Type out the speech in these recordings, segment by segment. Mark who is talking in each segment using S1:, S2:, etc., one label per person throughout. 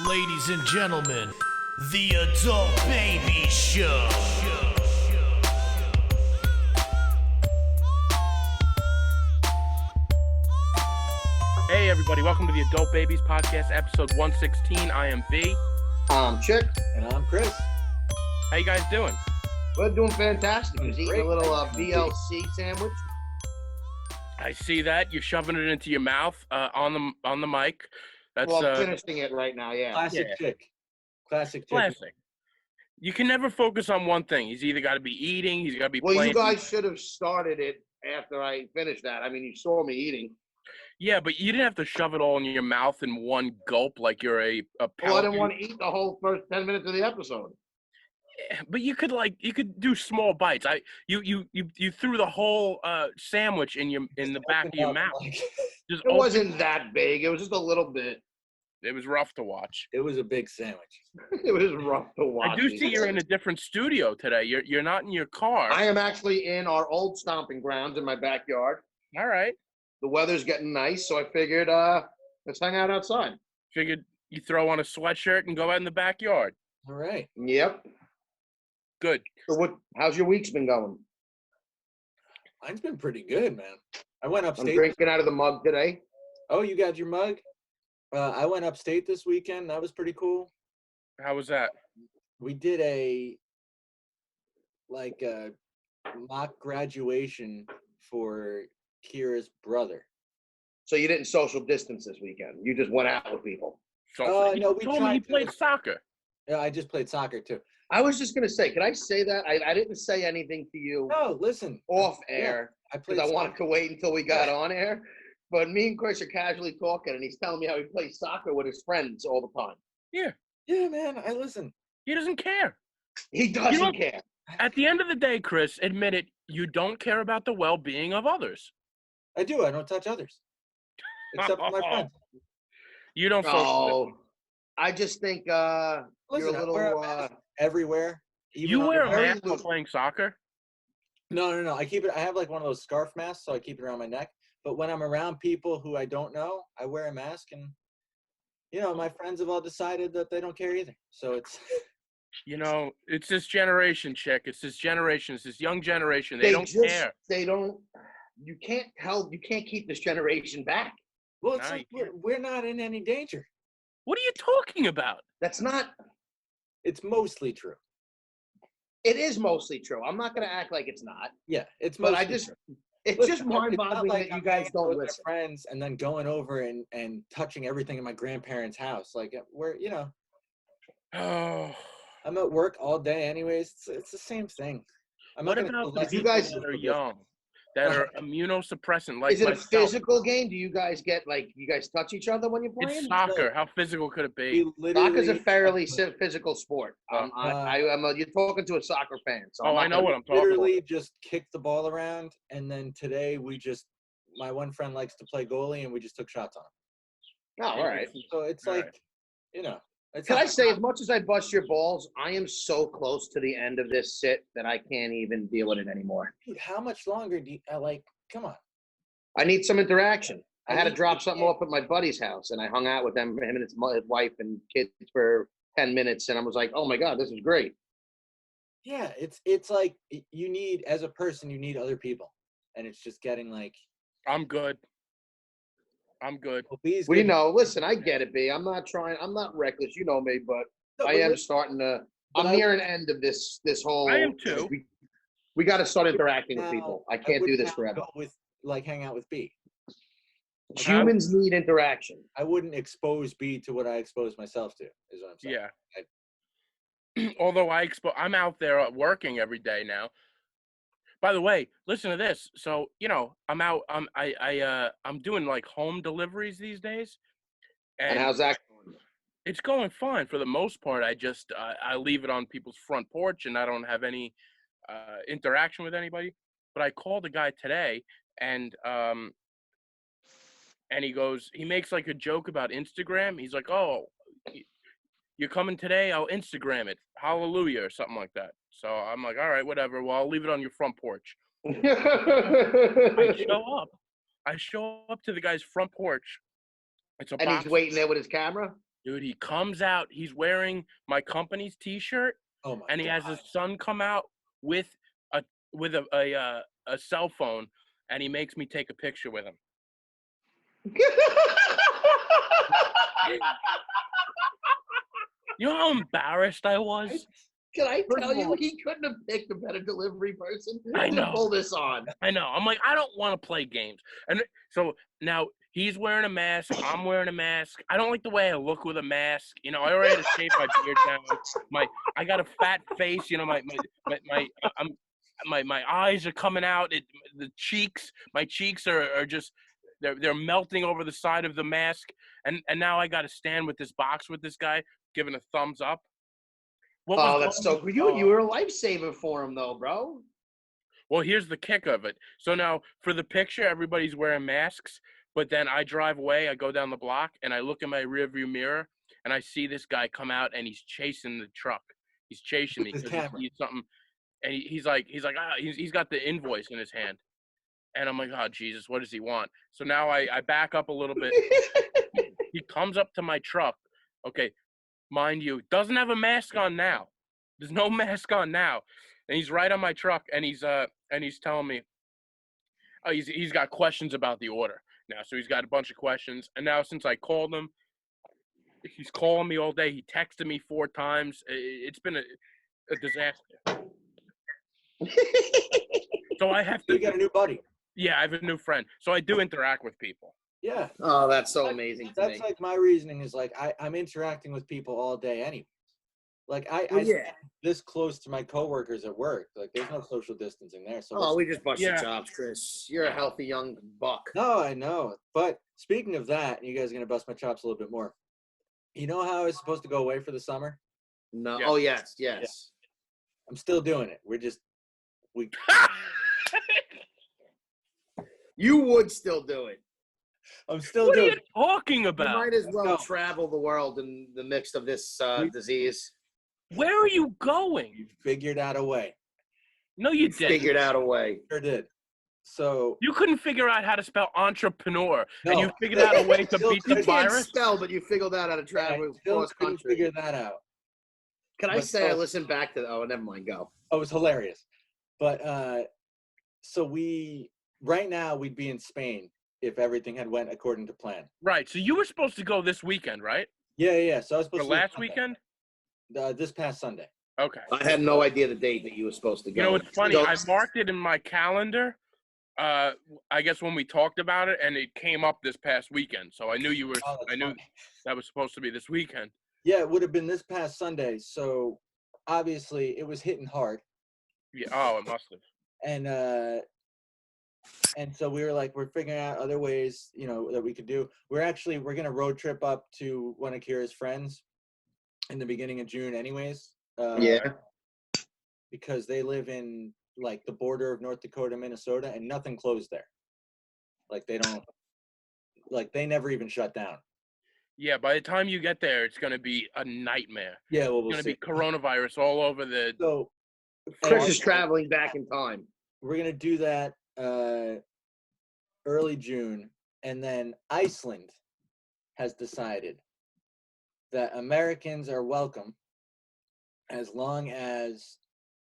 S1: Ladies and gentlemen, the Adult Baby Show.
S2: Hey everybody, welcome to the Adult Babies Podcast, episode 116. I am V.
S3: I'm Chic.
S4: And I'm Chris.
S2: How you guys doing?
S3: We're doing fantastic. He's eating a little BLC sandwich.
S2: I see that. You're shoving it into your mouth on the mic. That's
S3: Well, I'm finishing it right now, yeah.
S4: Classic Chic. Classic Chic.
S2: classic. You can never focus on one thing. He's either got to be eating, he's got to be
S3: Well,
S2: playing.
S3: you guys should have started it after I finished that. I mean, you saw me eating.
S2: Yeah, but you didn't have to shove it all in your mouth in one gulp like you're a
S3: Well, I didn't want to eat the whole first 10 minutes of the episode.
S2: But you could do small bites. You threw the whole sandwich in the back of your mouth. Just
S3: It wasn't that big. It was just a little bit.
S2: It was rough to watch.
S4: It was a big sandwich.
S3: It was rough to watch.
S2: I do see you're in a different studio today. You're not in your car.
S3: I am actually in our old stomping grounds in my backyard.
S2: All right.
S3: The weather's getting nice, so I figured let's hang out outside.
S2: Figured you throw on a sweatshirt and go out in the backyard.
S4: All right.
S3: Yep.
S2: Good.
S3: So how's your week's been going?
S4: Mine's been pretty good, man. I went
S3: I'm
S4: upstate.
S3: drinking out of the mug today.
S4: Oh, you got your mug? I went upstate this weekend. That was pretty cool.
S2: How was that?
S4: We did a mock graduation for Kira's brother.
S3: So you didn't social distance this weekend. You just went out with people.
S2: So
S4: No,
S2: you
S4: we
S2: told me
S4: tried
S2: he
S4: to.
S2: played soccer.
S4: Yeah, I just played soccer too.
S3: I was just going to say, can I say that? I didn't say anything to you
S4: No, listen.
S3: off air
S4: I played
S3: because I wanted
S4: soccer.
S3: to wait until we got on air. But me and Chris are casually talking, and he's telling me how he plays soccer with his friends all the time.
S4: Yeah, man. I listen.
S2: He doesn't care.
S3: He doesn't
S2: You know-
S3: care.
S2: At the end of the day, Chris, admit it, you don't care about the well-being of others.
S4: I do. I don't touch others. Except for my friends.
S2: You don't social
S3: No, I just think you're
S4: Listen,
S3: a
S4: I wear a
S3: little.
S4: mask everywhere.
S2: You
S4: even
S2: wear a
S4: under-
S2: mask while playing soccer?
S4: No. I keep it. I have like one of those scarf masks, so I keep it around my neck. But when I'm around people who I don't know, I wear a mask, and my friends have all decided that they don't care either. So it's
S2: It's this generation, Chick. It's this generation. It's this young generation. They don't care.
S3: They don't. You can't help. You can't keep this generation back.
S4: well, it's
S2: No,
S4: like
S2: you
S4: we're not in any danger.
S2: What are you talking about?
S3: That's not.
S4: It's mostly true.
S3: It is mostly true. I'm not going to act like it's not.
S4: Yeah, it's
S3: But
S4: mostly
S3: I just.
S4: true.
S3: It's
S4: Listen,
S3: just
S4: it's not
S3: mind-boggling
S4: like
S3: that you
S4: I'm
S3: guys
S4: hanging out
S3: don't
S4: with my
S3: listen.
S4: friends and then going over and touching everything in my grandparents' house. Like
S2: Oh,
S4: I'm at work all day anyways. It's the same thing. I'm
S2: what
S4: not gonna
S2: about the
S4: collect
S3: you
S2: people
S3: guys-
S2: that are young, that are immunosuppressant like
S3: Is it a
S2: myself?
S3: physical game? Do you guys get you guys touch each other when you're playing?
S2: It's soccer. How physical could it be?
S3: Soccer's a fairly physical sport. You're talking to a soccer fan. So
S2: Oh, I know what I'm talking about.
S4: literally just kick the ball around, and then today my one friend likes to play goalie, and we just took shots on him.
S3: Oh, all right.
S4: So it's
S2: All
S4: like,
S2: right.
S4: it's
S3: Can I
S4: not-
S3: say, as much as I bust your balls, I am so close to the end of this sit that I can't even deal with it anymore.
S4: Dude, how much longer do you come on?
S3: I need some interaction. I had to
S4: need-
S3: drop something off at my buddy's house, and I hung out with him and his wife and kids for 10 minutes, and I was like, oh my God, this is great.
S4: Yeah, it's like you need, as a person, you need other people, and it's just getting like.
S2: I'm good.
S4: Well, B's
S3: Well,
S4: good.
S3: listen, I get it, B. I'm not reckless, you know me, but
S4: No,
S3: I
S4: but
S3: am
S4: listen,
S3: starting to,
S4: but
S3: I'm
S4: I-
S3: near an end of this whole.
S2: I am too.
S3: We got to start interacting with
S4: now-
S3: people. I can't do
S4: would
S3: this
S4: now
S3: forever.
S4: go with hang out with B.
S3: Humans need interaction.
S4: I wouldn't expose B to what I expose myself to. Is what I'm saying.
S2: Yeah. Although I'm out there working every day now. By the way, listen to this. So, I'm out. I'm doing like home deliveries these days,
S3: And how's that going?
S2: it's going fine for the most part. I leave it on people's front porch, and I don't have any interaction with anybody. But I called a guy today, and he makes like a joke about Instagram. He's like, "Oh, you're coming today? I'll Instagram it. Hallelujah," or something like that. So I'm like, all right, whatever. Well, I'll leave it on your front porch. I show up to the guy's front porch. It's a
S3: And
S2: box.
S3: he's waiting there with his camera?
S2: Dude, he comes out. He's wearing my company's T-shirt,
S4: Oh my
S2: and he has
S4: God.
S2: his son come out with a a cell phone, and he makes me take a picture with him. You know how embarrassed I was?
S3: Can I
S2: First
S3: tell
S2: of
S3: you,
S2: all-
S3: he couldn't have picked a better delivery person
S2: I
S3: to
S2: know.
S3: pull this on.
S2: I know. I'm like, I don't want to play games. And so now he's wearing a mask. I'm wearing a mask. I don't like the way I look with a mask. You know, I already had to shave my beard down. I got a fat face. You know, my eyes are coming out. My cheeks are just they're melting over the side of the mask. And now I got to stand with this box with this guy giving a thumbs up.
S3: Oh, that's so good. You were a lifesaver for him, though, bro.
S2: Well, here's the kick of it. So now for the picture, everybody's wearing masks, but then I drive away, I go down the block, and I look in my rearview mirror, and I see this guy come out, and he's chasing the truck. He's chasing me
S4: With his
S2: because he
S4: camera.
S2: sees something, and he's got the invoice in his hand, and I'm like, oh Jesus, what does he want? So now I back up a little bit. He comes up to my truck. Okay, mind you, doesn't have a mask on now. There's no mask on now, and he's right on my truck, and he's telling me, oh, he's got questions about the order now. So he's got a bunch of questions, and now since I called him, he's calling me all day. He texted me 4 times. It's been a disaster. So I have
S4: You
S2: to.
S4: got a new buddy.
S2: Yeah, I have a new friend, so I do interact with people.
S4: Yeah.
S3: Oh, that's so amazing to
S4: That's
S3: me.
S4: like my reasoning is like I'm interacting with people all day anyway. Like I stand this close to my coworkers at work. Like there's no social distancing there. So
S3: Oh, we just bust your
S2: Yeah.
S3: chops, Chris. You're a healthy young buck.
S4: no, I know. But speaking of that, you guys are gonna bust my chops a little bit more. You know how I was supposed to go away for the summer?
S3: No.
S2: Yeah.
S3: Oh, yes.
S4: I'm still doing it. We
S3: You would still do it.
S4: I'm still
S2: What are
S4: doing
S2: you talking
S3: You
S2: about?
S3: might as well
S4: No.
S3: travel the world in the midst of this disease.
S2: Where are you going?
S4: it. Figured out a way.
S2: No, you didn't.
S3: Figured out a way.
S4: Sure did. So
S2: You couldn't figure out how to spell entrepreneur,
S4: No.
S2: and you figured out a way to
S4: Still
S2: beat
S3: You
S2: the
S3: can't
S2: virus.
S3: spell, but you figured out how to
S4: I
S3: travel
S4: still
S3: cross
S4: couldn't
S3: country.
S4: figure that out.
S3: Can I
S4: But
S3: say I
S4: so-
S3: listened back to? Oh, never mind. Go.
S4: Oh, it was hilarious. But so right now we'd be in Spain if everything had went according to plan.
S2: Right. So you were supposed to go this weekend, right?
S4: Yeah. So I was supposed
S2: For
S4: to leave
S2: last
S4: Sunday.
S2: weekend?
S4: This past Sunday.
S2: Okay.
S3: I had no idea the date that you were supposed to go.
S2: You know, it's funny.
S3: So-
S2: I marked it in my calendar. I guess when we talked about it, and it came up this past weekend. So I knew you were.
S4: Oh, that's
S2: I knew
S4: funny.
S2: that was supposed to be this weekend.
S4: Yeah, it would have been this past Sunday. So obviously it was hitting hard,
S2: Yeah. Oh, it must have.
S4: and so we were like, we're figuring out other ways, that we could do. We're gonna road trip up to one of Kira's friends in the beginning of June, anyways.
S3: Yeah.
S4: Because they live in like the border of North Dakota, Minnesota, and nothing closed there. Like they never even shut down.
S2: Yeah. By the time you get there, it's gonna be a nightmare.
S4: Yeah, well,
S2: It's
S4: we'll
S2: gonna
S4: see.
S2: be coronavirus all over the.
S4: So
S3: Chris is traveling back in time.
S4: we're gonna do that early June, and then Iceland has decided that Americans are welcome as long as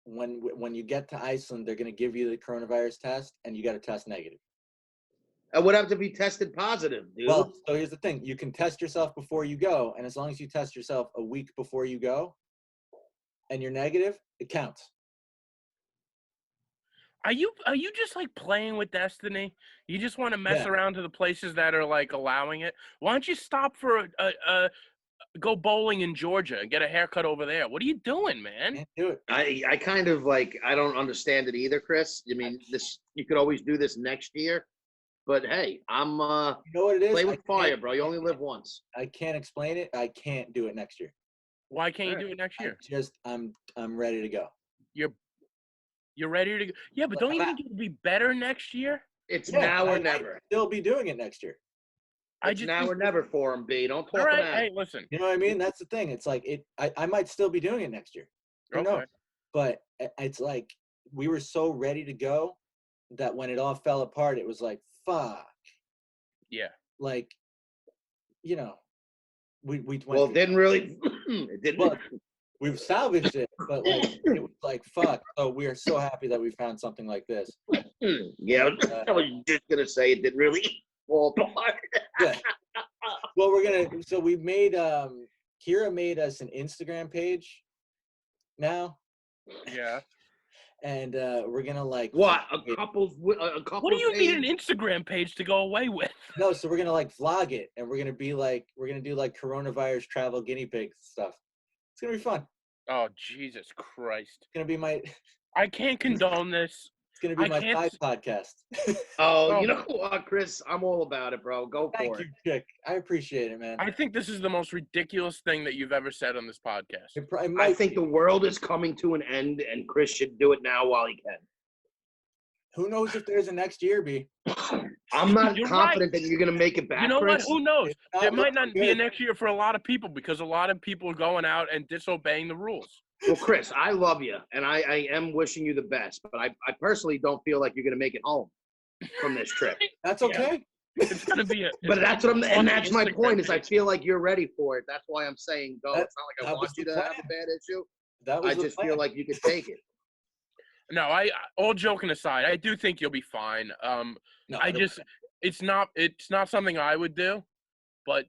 S4: when you get to Iceland, they're gonna give you the coronavirus test, and you got to test negative.
S3: I would have to be tested positive, dude.
S4: Well, so here's the thing: you can test yourself before you go, and as long as you test yourself a week before you go, and you're negative, it counts.
S2: Are you just like playing with destiny? You just want to mess
S4: Yeah.
S2: around to the places that are like allowing it? Why don't you stop for go bowling in Georgia and get a haircut over there? What are you doing, man?
S4: Can't do it.
S3: I kind of I don't understand it either, Chris. I mean, you could always do this next year, but hey, I'm
S4: You know what it is?
S3: play
S4: I
S3: with fire,
S4: can't-
S3: bro. You only live once.
S4: I can't explain it. I can't do it next year.
S2: Why can't you do it next year?
S4: I'm ready to go.
S2: You're ready to go. Yeah, but don't you think it'll be better next year?
S3: It's
S4: Yeah,
S3: now
S4: I
S3: or
S4: might
S3: never.
S4: Still be doing it next year.
S3: It's now or never for him, B. Don't talk
S2: All right,
S3: about
S2: hey,
S3: it.
S2: listen.
S4: You know what I mean? That's the thing. It's like I might still be doing it next year. Who knows?
S2: Okay.
S4: But it's like we were so ready to go that when it all fell apart, it was like, fuck.
S2: Yeah.
S4: Like, we went.
S3: Well, it
S4: through-
S3: didn't really. It didn't.
S4: Well, we've salvaged it, but like it was like fuck. So we are so happy that we found something like this.
S3: Yeah, I was just gonna say it didn't really fall apart.
S4: Yeah. Well, we're gonna. So we made. Kira made us an Instagram page now,
S2: Yeah.
S4: and we're gonna like
S3: What a couple's a couple.
S2: What do you need an Instagram page to go away with?
S4: No, so we're gonna like vlog it, and we're gonna do like coronavirus travel guinea pig stuff. It's gonna be fun.
S2: Oh, Jesus Christ.
S4: It's gonna be my.
S2: I can't condone this.
S4: It's gonna be
S2: I
S4: my
S2: can't
S4: side podcast.
S3: Oh, you know what, Chris? I'm all about it, bro. Go
S4: Thank
S3: for
S4: you,
S3: it.
S4: Chick. I appreciate it, man.
S2: I think this is the most ridiculous thing that you've ever said on this podcast.
S4: It
S3: I
S4: might
S3: think
S4: be.
S3: the world is coming to an end, and Chris should do it now while he can.
S4: Who knows if there's a next year, B?
S3: I'm not
S2: You're
S3: confident that you're gonna make it back.
S2: You know what?
S3: Chris.
S2: Who knows?
S4: It's not
S2: There might
S4: looking
S2: not be a
S4: good.
S2: next year for a lot of people because a lot of people are going out and disobeying the rules.
S3: Well, Chris, I love you, and I am wishing you the best. But I personally don't feel like you're gonna make it home from this trip.
S4: That's
S2: Yeah.
S4: okay.
S2: It's gonna be a.
S3: But that's what I'm,
S2: on
S3: and
S2: the
S3: that's my
S2: Instagram
S3: point. Is I
S2: page.
S3: feel like you're ready for it. That's why I'm saying go.
S4: That-
S3: It's not like I
S4: that
S3: want
S4: was
S3: you
S4: the
S3: to have
S4: plan.
S3: a bad issue.
S4: That was
S3: I
S4: the
S3: just
S4: plan.
S3: feel like you could take it.
S2: No, all joking aside, I do think you'll be fine.
S4: No,
S2: I
S4: don't-
S2: just it's not something I would do, but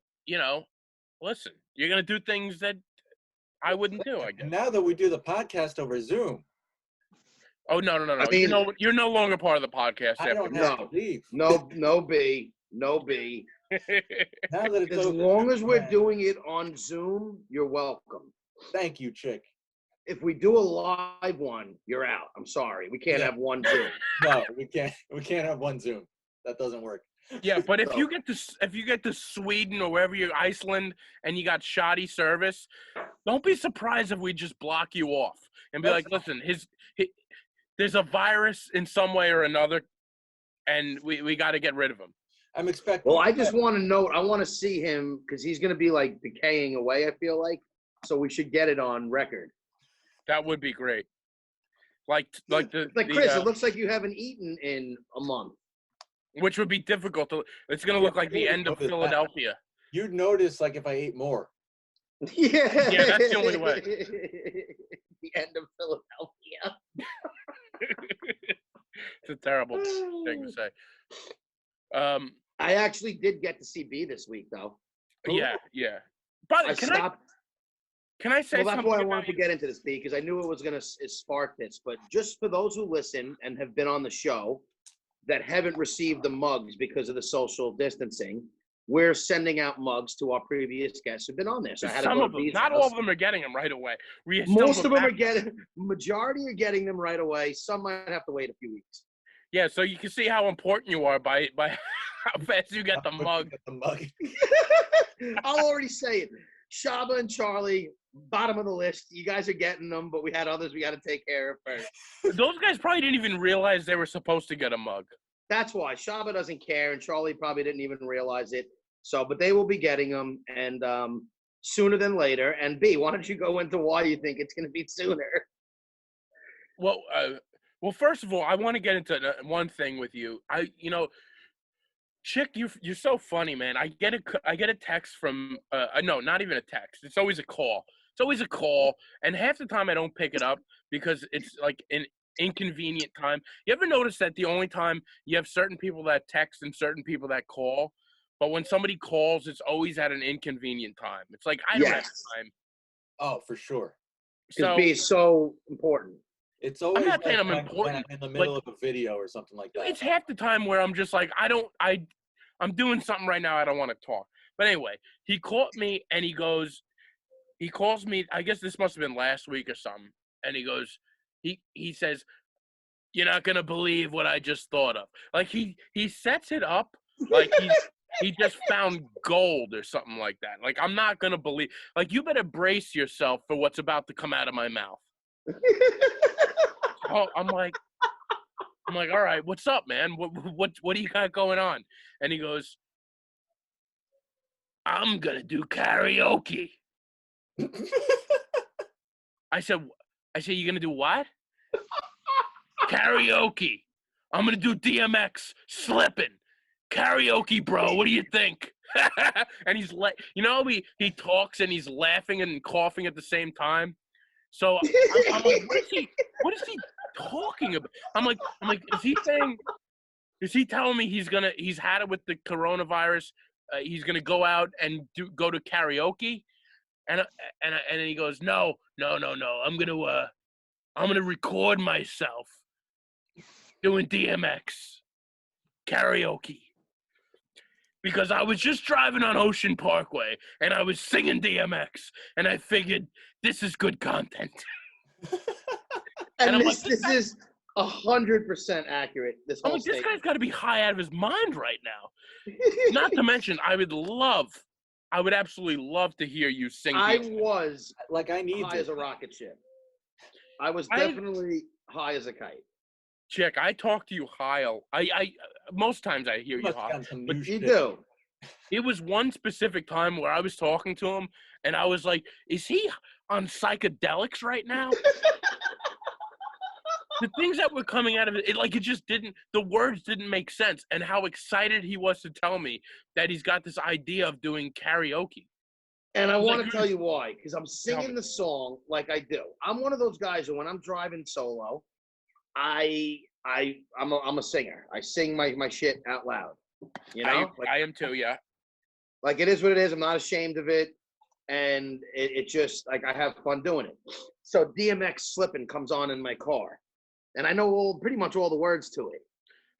S2: listen, you're gonna do things that I wouldn't do. I guess.
S4: And now that we do the podcast over Zoom,
S2: Oh no.
S3: I mean-
S2: You're no longer part of the podcast.
S4: I don't
S3: No.
S4: have to leave.
S3: No B.
S4: Now that it's
S3: As
S4: over
S3: long as we're
S4: man.
S3: doing it on Zoom, you're welcome.
S4: Thank you, Chick.
S3: If we do a live one, you're out. I'm sorry. We can't
S4: Yeah.
S3: have one Zoom.
S4: No, we can't. We can't have one Zoom. That doesn't work.
S2: Yeah, but if
S3: So-
S2: you get to Sweden or wherever you're, Iceland, and you got shoddy service, don't be surprised if we just block you off and be
S4: That's
S2: like, listen, there's a virus in some way or another, and we got to get rid of him.
S4: I'm expecting.
S3: Well, I just want to note, I want to see him because he's going to be like decaying away, I feel like. So we should get it on record.
S2: That would be great. Like
S3: Chris, it looks like you haven't eaten in a month.
S2: which would be difficult to. It's gonna look like the end of Philadelphia.
S4: You'd notice like if I ate more.
S3: Yeah.
S2: Yeah, that's the only way.
S3: The end of Philadelphia.
S2: It's a terrible thing to say.
S3: I actually did get to see B this week, though.
S2: Yeah. But
S3: I
S2: can
S3: stopped.
S2: I say
S3: Well, that's
S2: something?
S3: why I
S2: about
S3: wanted to
S2: you?
S3: get into this, B, because I knew it was going to spark this. But just for those who listen and have been on the show that haven't received the mugs because of the social distancing, we're sending out mugs to our previous guests who've been on this.
S2: Some of them, not all of them are getting them right away.
S3: Most of them are getting. Majority are getting them right away. Some might have to wait a few weeks.
S2: Yeah, so you can see how important you are by how fast you get the mug.
S4: The mug.
S3: I'll already say it. Shaba and Charlie, bottom of the list. You guys are getting them, but we had others we got to take care of first.
S2: Those guys probably didn't even realize they were supposed to get a mug.
S3: That's why Shaba doesn't care, and Charlie probably didn't even realize it. So, but they will be getting them, and sooner than later. And B, why don't you go into why you think it's going to be sooner?
S2: Well, first of all, I want to get into one thing with you. Chick, you're so funny, man. I get a text from no, not even a text. It's always a call. It's always a call, and half the time I don't pick it up because it's like an inconvenient time. You ever notice that the only time you have certain people that text and certain people that call, but when somebody calls, it's always at an inconvenient time. It's like I don't have
S3: Yes.
S2: time.
S4: Oh, for sure.
S3: Because
S2: So
S3: B is so important.
S4: It's always
S2: not saying
S4: like
S2: I'm
S4: when
S2: important,
S4: I'm in the middle of a video or something like that.
S2: it's half the time where I'm just like I'm doing something right now. I don't want to talk. But anyway, he called me and he calls me. I guess this must have been last week or something. And he goes, he says, "You're not gonna believe what I just thought of." Like he sets it up like he just found gold or something like that. Like I'm not gonna believe. Like you better brace yourself for what's about to come out of my mouth. Oh, I'm like, all right, what's up, man? What do you got going on? And he goes, I'm gonna do karaoke. I said, you gonna do what? Karaoke. I'm gonna do DMX, slipping. Karaoke, bro. What do you think? And he's you know, he talks and he's laughing and coughing at the same time. So I'm like, what is he talking about? I'm like, is he telling me he's had it with the coronavirus? He's gonna go out and go to karaoke? And then he goes, no. I'm gonna record myself doing DMX karaoke. Because I was just driving on Ocean Parkway and I was singing DMX and I figured this is good content.
S3: And
S2: I'm
S3: this is 100% accurate. This
S2: I'm
S3: whole
S2: like, this
S3: statement.
S2: guy's got to be high out of his mind right now. Not to mention, I would absolutely love to hear you sing.
S3: I
S2: DMX.
S3: was
S4: I need
S3: high
S4: to.
S3: as a rocket ship. I was definitely high as a kite.
S2: Chick, I talk to you high. I most times I hear you high.
S3: But you do.
S2: It was one specific time where I was talking to him, and I was like, is he on psychedelics right now? The things that were coming out of it, it just didn't, the words didn't make sense. And how excited he was to tell me that he's got this idea of doing karaoke.
S3: And I want to tell you why, because I'm singing the song like I do. I'm one of those guys who, when I'm driving solo, I'm a singer. I sing my shit out loud. You know,
S2: I am too. Yeah.
S3: Like, it is what it is. I'm not ashamed of it, and it just, like, I have fun doing it. So DMX Slippin' comes on in my car, and I know pretty much all the words to it.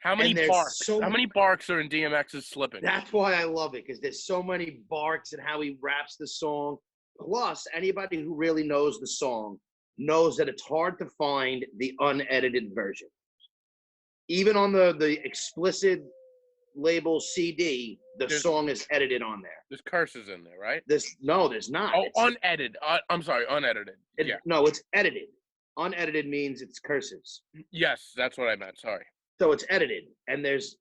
S2: How many barks? How many barks are in DMX's Slippin'?
S3: That's why I love it, because there's so many barks and how he raps the song. Plus, anybody who really knows the song knows that it's hard to find the unedited version. Even on the explicit label CD, there's song is edited on there.
S2: There's curses in there, right?
S3: There's not.
S2: Oh, unedited. I'm sorry, unedited. Yeah.
S3: No, it's edited. Unedited means it's curses.
S2: Yes, that's what I meant. Sorry.
S3: So it's edited, and there's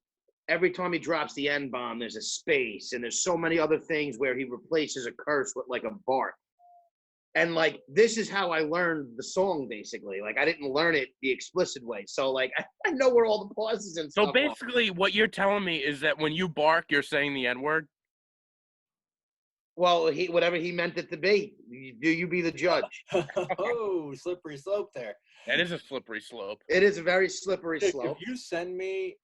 S3: every time he drops the N-bomb, there's a space, and there's so many other things where he replaces a curse with like a bark. And like, this is how I learned the song, basically. Like, I didn't learn it the explicit way. So like, I know where all the pauses and stuff
S2: So basically, what you're telling me is that when you bark, you're saying the N-word?
S3: Well, whatever he meant it to be. You be the judge.
S4: Oh, slippery slope there.
S2: That is a slippery slope.
S3: It is a very slippery
S4: Dick,
S3: slope.
S4: if you send me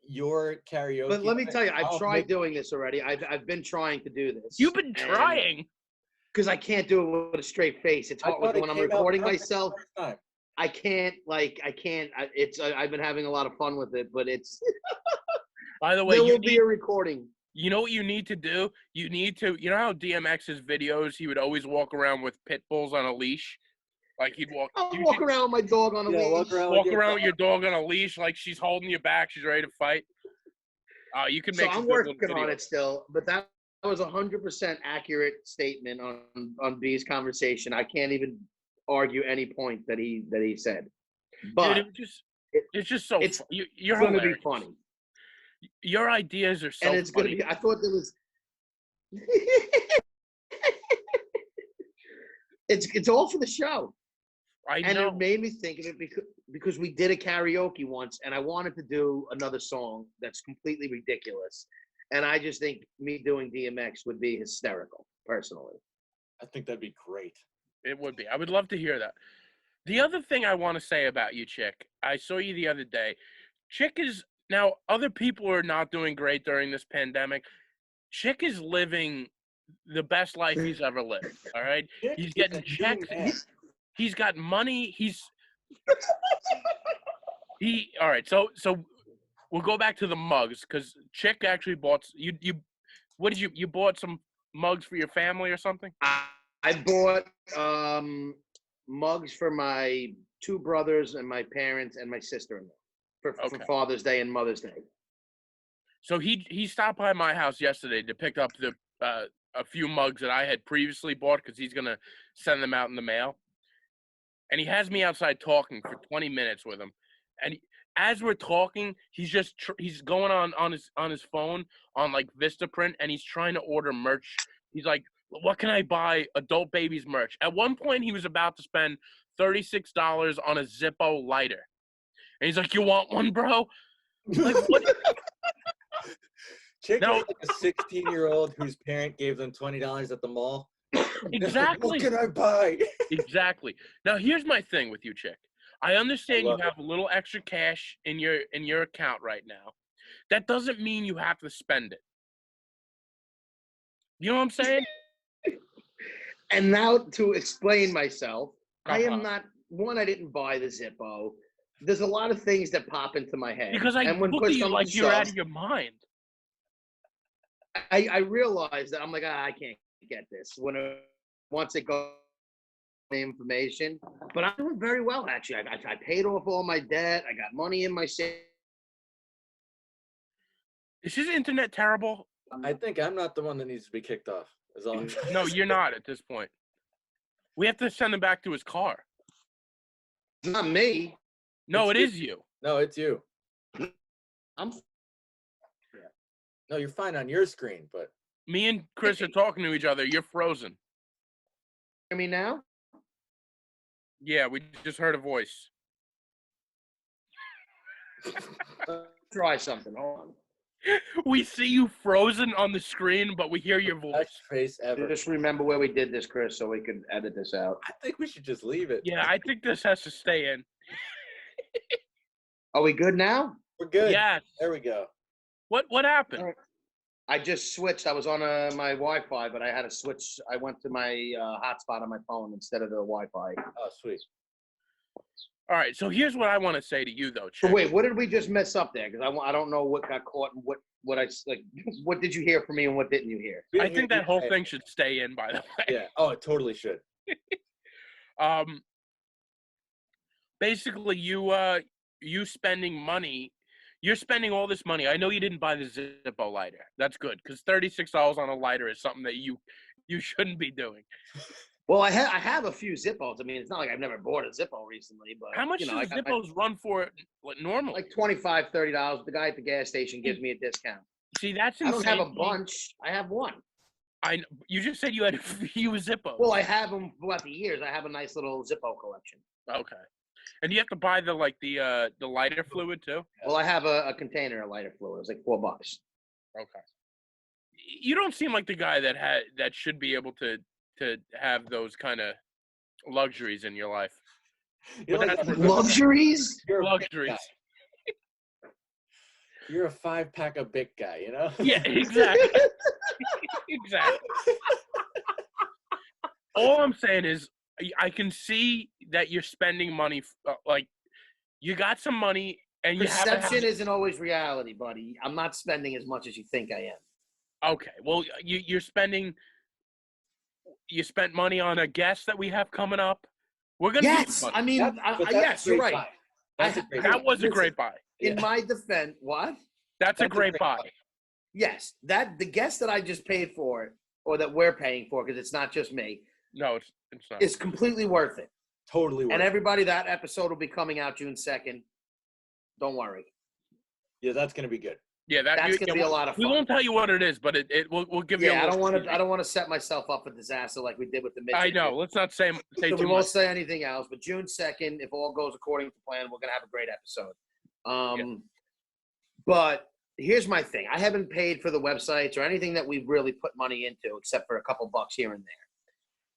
S4: your karaoke,
S3: But let me tell you, I've tried doing this already. I've been trying to do this.
S2: You've been trying?
S3: Because I can't do it with a straight face. It's hard when I'm recording myself. I can't. I've been having a lot of fun with it, but it's.
S2: By the way,
S3: there will be a recording.
S2: You know what you need to do? You know how DMX's videos, he would always walk around with pit bulls on a leash? Like he'd walk.
S3: I'll walk around with my dog on a leash.
S2: Walk around with your dog on a leash, like she's holding you back. She's ready to fight. You can make.
S3: So I'm working on it still, but that was 100% accurate statement on B's conversation. I can't even argue any point that he said. But
S2: dude, it's just so. You're
S3: going to be funny.
S2: Your ideas are so
S3: and it's
S2: funny.
S3: Going to be. I thought there was. It's all for the show.
S2: And
S3: it made me think of it because we did a karaoke once, and I wanted to do another song that's completely ridiculous. And I just think me doing DMX would be hysterical, personally.
S4: I think that'd be great.
S2: It would be. I would love to hear that. The other thing I want to say about you, Chick, I saw you the other day. Chick is, now other people are not doing great during this pandemic. Chick is living the best life he's ever lived, all right? He's getting checks. He's got money. All right, so we'll go back to the mugs, because Chick actually bought, you bought some mugs for your family or something?
S3: I bought mugs for my two brothers and my parents and my sister-in-law for Father's Day and Mother's Day.
S2: So he stopped by my house yesterday to pick up a few mugs that I had previously bought, because he's going to send them out in the mail. And he has me outside talking for 20 minutes with him. And as we're talking, he's going on his phone on like Vistaprint, and he's trying to order merch. He's like, what can I buy adult babies merch? At one point, he was about to spend $36 on a Zippo lighter. And he's like, you want one, bro? Like, what?
S4: Chick
S2: No.
S4: is like a 16-year-old whose parent gave them $20 at the mall.
S2: Exactly.
S4: What can I buy?
S2: Exactly. Now here's my thing with you, Chick. I understand you
S4: love
S2: have a little extra cash in your account right now. That doesn't mean you have to spend it. You know what I'm saying?
S3: And now to explain myself, I am
S2: Uh-huh.
S3: not one. I didn't buy the Zippo. There's a lot of things that pop into my head.
S2: Because I
S3: and when
S2: look at
S3: push
S2: you
S3: comes
S2: like
S3: to
S2: you're out
S3: shove,
S2: of your mind.
S3: I realize that I'm like, I can't get this. Once it goes the information, but I'm doing very well actually. I paid off all my debt. I got money in my savings.
S2: Is his internet terrible?
S4: I think I'm not the one that needs to be kicked off. Is all I'm trying to
S2: No,
S4: say.
S2: you're not at this point. We have to send him back to his car.
S3: It's not me.
S2: No,
S4: It's
S2: it
S4: you.
S2: is you.
S4: No, it's you.
S3: I'm
S4: No, you're fine on your screen, but
S2: Me and Chris are talking to each other. You're frozen.
S3: hear me now.
S2: Yeah, we just heard a voice.
S3: Try something. Hold on.
S2: We see you frozen on the screen, but we hear your voice.
S4: best face ever.
S3: Just remember where we did this, Chris, so we could edit this out.
S4: I think we should just leave it.
S2: Yeah, I think this has to stay in.
S3: Are we good now?
S4: We're good.
S2: Yes.
S4: There we go.
S2: What happened?
S3: All right. I just switched. I was on my Wi-Fi, but I had to switch. I went to my hotspot on my phone instead of the Wi-Fi.
S4: Oh, sweet.
S2: All right, so here's what I want to say to you, though,
S3: So
S2: Chick.
S3: wait, what did we just mess up there? Because I don't know what got caught and what I like. What did you hear from me and what didn't you hear?
S4: We
S2: I
S4: didn't
S2: think
S4: hear
S2: that whole
S4: you.
S2: thing should stay in, by the way.
S4: Yeah. Oh, it totally should.
S2: Basically, you spending money. You're spending all this money. I know you didn't buy the Zippo lighter. That's good, because $36 on a lighter is something that you shouldn't be doing.
S3: Well, I have a few Zippos. I mean, it's not like I've never bought a Zippo recently, but
S2: How much
S3: you know,
S2: does Zippos run for normally?
S3: like $25, $30. The guy at the gas station gives me a discount.
S2: See, that's
S3: I
S2: insane.
S3: don't have a bunch. I have one.
S2: You just said you had a few Zippos.
S3: Well, I have them throughout the years. I have a nice little Zippo collection.
S2: Okay. And you have to buy the lighter fluid too?
S3: Well, I have a container of lighter fluid. It's like $4.
S2: Okay. You don't seem like the guy that should be able to have those kind of luxuries in your life.
S4: You're
S2: But
S4: like
S2: that's
S4: a-
S3: Luxuries?
S4: You're a big
S2: Luxuries.
S4: guy. You're a 5-pack of big guy, you know?
S2: Yeah, exactly. Exactly. All I'm saying is I can see that you're spending money, like you got some money and you
S3: Perception isn't always reality, buddy. I'm not spending as much as you think I am.
S2: Okay, well, you spent money on a guest that we have coming up. We're gonna give
S3: Yes,
S2: money.
S3: I mean,
S4: But that's
S3: yes,
S4: a
S3: you're
S4: great
S3: right.
S4: buy. That's a
S3: I-
S4: great
S2: That
S4: buy.
S2: was a
S3: listen,
S2: great buy.
S3: In
S4: Yeah.
S3: my defense, what?
S2: That's a
S4: That's a
S2: great
S4: great
S2: buy.
S4: buy.
S3: Yes, that the guest that I just paid for, or that we're paying for, because it's not just me,
S2: No, it's not.
S3: is completely worth it.
S4: Totally worth
S3: And
S4: it.
S3: everybody, that episode will be coming out June 2nd. Don't worry.
S4: Yeah, that's gonna be good.
S2: Yeah,
S3: That's gonna be a lot of
S2: We
S3: fun.
S2: won't tell you what it is, but we'll give you.
S3: Yeah,
S2: I
S3: I don't want to set myself up for disaster like we did with the Mitchell.
S2: I know. Let's not say
S3: So
S2: too
S3: we
S2: much.
S3: won't say anything else. But June 2nd, if all goes according to plan, we're gonna have a great episode. But here's my thing: I haven't paid for the websites or anything that we've really put money into, except for a couple bucks here and there.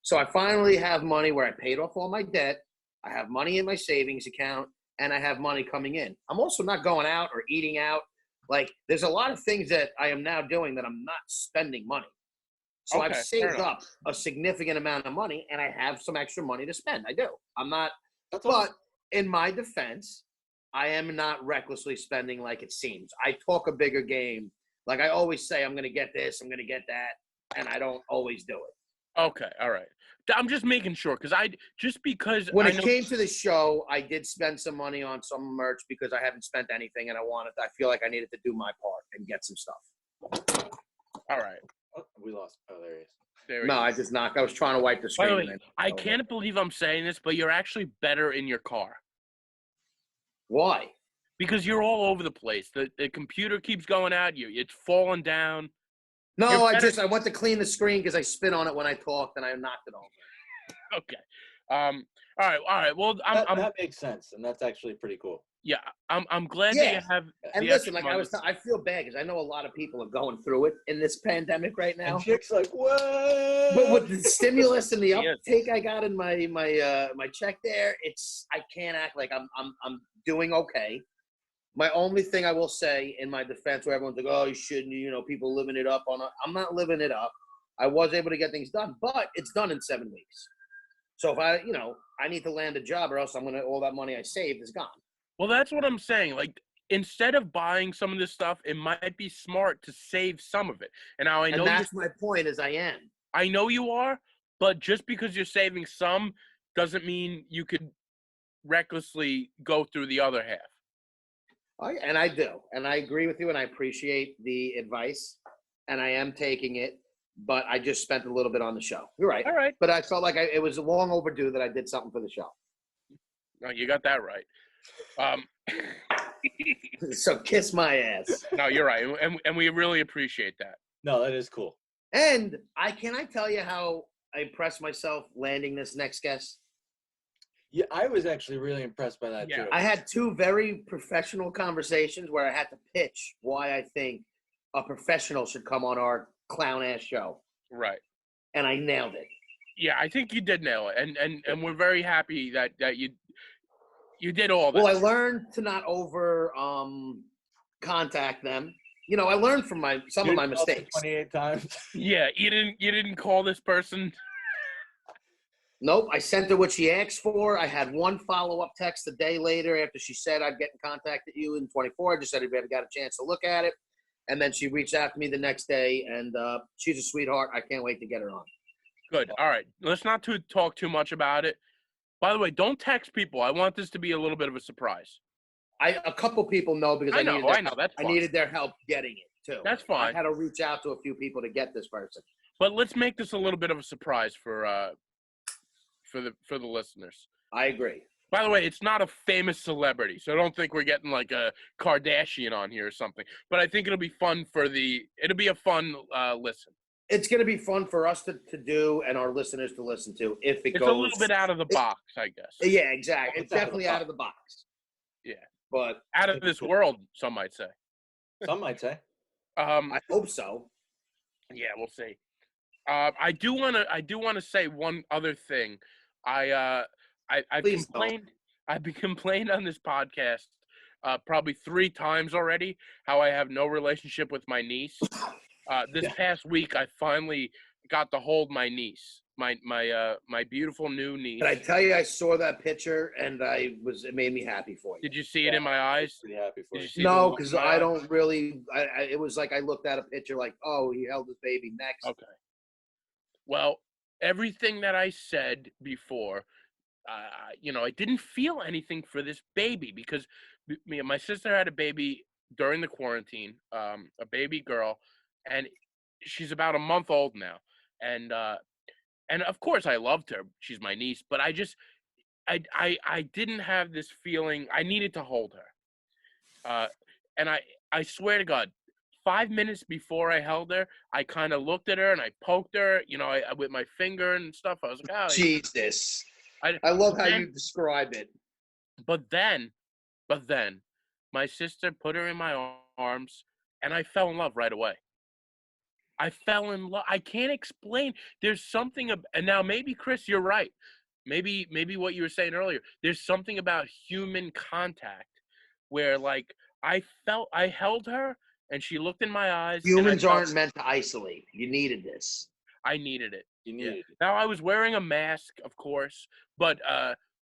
S3: So I finally have money where I paid off all my debt. I have money in my savings account, and I have money coming in. I'm also not going out or eating out. Like, there's a lot of things that I am now doing that I'm not spending money. So
S2: Okay,
S3: I've
S2: fair
S3: saved
S2: enough.
S3: up a significant amount of money, and I have some extra money to spend. I do. I'm not.
S4: That's
S3: But
S4: awesome.
S3: in my defense, I am not recklessly spending like it seems. I talk a bigger game. Like I always say, I'm going to get this, I'm going to get that, and I don't always do it.
S2: Okay, all right. I'm just making sure because
S3: When
S2: I
S3: it
S2: know,
S3: came to the show, I did spend some money on some merch because I haven't spent anything, and I feel like I needed to do my part and get some stuff.
S2: all right.
S4: Oh, we lost. Oh, there he is.
S2: There we
S3: No,
S2: go.
S3: I just knocked. I was trying to wipe the
S2: By
S3: screen.
S2: the
S3: and
S2: way,
S3: then-
S2: I can't believe I'm saying this, but you're actually better in your car
S3: Why?
S2: because you're all over the place. The computer keeps going out. It's falling down.
S3: No,
S2: You're
S3: I
S2: better-
S3: went to clean the screen because I spit on it when I talked and I knocked it over.
S2: Okay. All right. Well,
S4: That
S2: I'm
S4: makes sense, and that's actually pretty cool.
S2: Yeah, I'm glad that
S3: Yeah.
S2: you have.
S3: And
S2: the
S3: listen,
S2: extra
S3: like
S2: money.
S3: I feel bad because I know a lot of people are going through it in this pandemic right
S4: And
S3: now.
S4: Chic's like, what?
S3: But with the stimulus and the
S2: Yes.
S3: uptake I got in my check there, I can't act like I'm doing okay. My only thing I will say in my defense, where everyone's like, "Oh, you shouldn't," people living it up I'm not living it up. I was able to get things done, but it's done in 7 weeks. So if I need to land a job, or else all that money I saved is gone.
S2: Well, that's what I'm saying. Like, instead of buying some of this stuff, it might be smart to save some of it. And now
S3: And that's my point.
S2: I know you are, but just because you're saving some doesn't mean you could recklessly go through the other half.
S3: And I do, and I agree with you, and I appreciate the advice, and I am taking it. But I just spent a little bit on the show. You're right.
S2: All right.
S3: But I felt like it was long overdue that I did something for the show.
S2: No, you got that right.
S3: So kiss my ass.
S2: No, you're right, and we really appreciate that.
S4: No, that is cool.
S3: And I tell you how I impressed myself landing this next guest?
S4: Yeah, I was actually really impressed by that
S2: Yeah.
S4: too.
S3: I had 2 very professional conversations where I had to pitch why I think a professional should come on our clown-ass show.
S2: Right.
S3: And I nailed it.
S2: Yeah, I think you did nail it, and we're very happy that you did all that.
S3: Well, I learned to not over contact them. I learned from some of my mistakes.
S4: 28 times.
S2: Yeah, you didn't call this person.
S3: Nope, I sent her what she asked for. I had one follow-up text a day later after she said I'd get in contact with you in 24. I just said if you ever got a chance to look at it. And then she reached out to me the next day, and she's a sweetheart. I can't wait to get her on.
S2: Good. All right. Let's not talk too much about it. By the way, don't text people. I want this to be a little bit of a surprise.
S3: A couple people know because
S2: I know. That's fine.
S3: I needed their help getting it too.
S2: That's fine.
S3: I had to reach out to a few people to get this person.
S2: But let's make this a little bit of a surprise for the listeners.
S3: I agree.
S2: By the way, it's not a famous celebrity, so I don't think we're getting like a Kardashian on here or something. But I think it'll be fun it'll be a fun listen.
S3: It's going to be fun for us to do and our listeners to listen to if it
S2: It's
S3: goes.
S2: a little bit out of the box, I guess.
S3: Yeah, exactly. It's definitely out of the box.
S2: Yeah.
S3: But
S2: Out of this world, some might say.
S4: Some might say.
S3: I hope so.
S2: Yeah, we'll see. I do want to say one other thing. I've
S3: Please
S2: complained. I've been complained on this podcast probably 3 times already how I have no relationship with my niece. This past week, I finally got to hold my niece, my beautiful new niece.
S3: But I tell you, I saw that picture and it made me happy for you.
S2: Did you see it in my eyes?
S4: Pretty happy for
S2: Did
S4: you.
S2: you see
S3: No,
S2: the look
S3: because
S2: in my
S3: I
S2: eyes?
S3: don't really. It was like I looked at a picture like, oh, he held his baby next.
S2: Okay. Well, everything that I said before, I didn't feel anything for this baby because my sister had a baby during the quarantine, a baby girl, and she's about a month old now. And of course I loved her. She's my niece, but I didn't have this feeling. I needed to hold her. And I swear to God, 5 minutes before I held her, I kind of looked at her and I poked her, I with my finger and stuff. I was like, oh,
S3: Jesus. I love how
S2: then-
S3: you describe it.
S2: But then, my sister put her in my arms, and I fell in love right away. I fell in love. I can't explain. There's something, and now maybe Chris, you're right. Maybe what you were saying earlier. There's something about human contact where, like, I held her, and she looked in my eyes. and I
S3: Humans
S2: felt-
S3: aren't meant to isolate. You needed this.
S2: I needed it.
S4: You needed it.
S2: Now I was wearing a mask, of course, but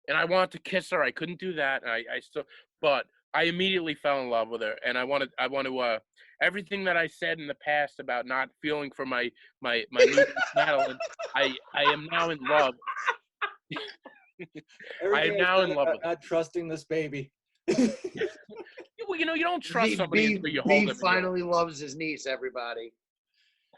S2: and I wanted to kiss her. I couldn't do that, and I still, but I immediately fell in love with her, and I want to everything that I said in the past about not feeling for my niece Madeline. I am now in love. I am now in love with her.
S4: Not trusting this baby.
S2: Well, you don't trust somebody until you hold
S3: B
S2: them.
S3: finally loves his niece, everybody.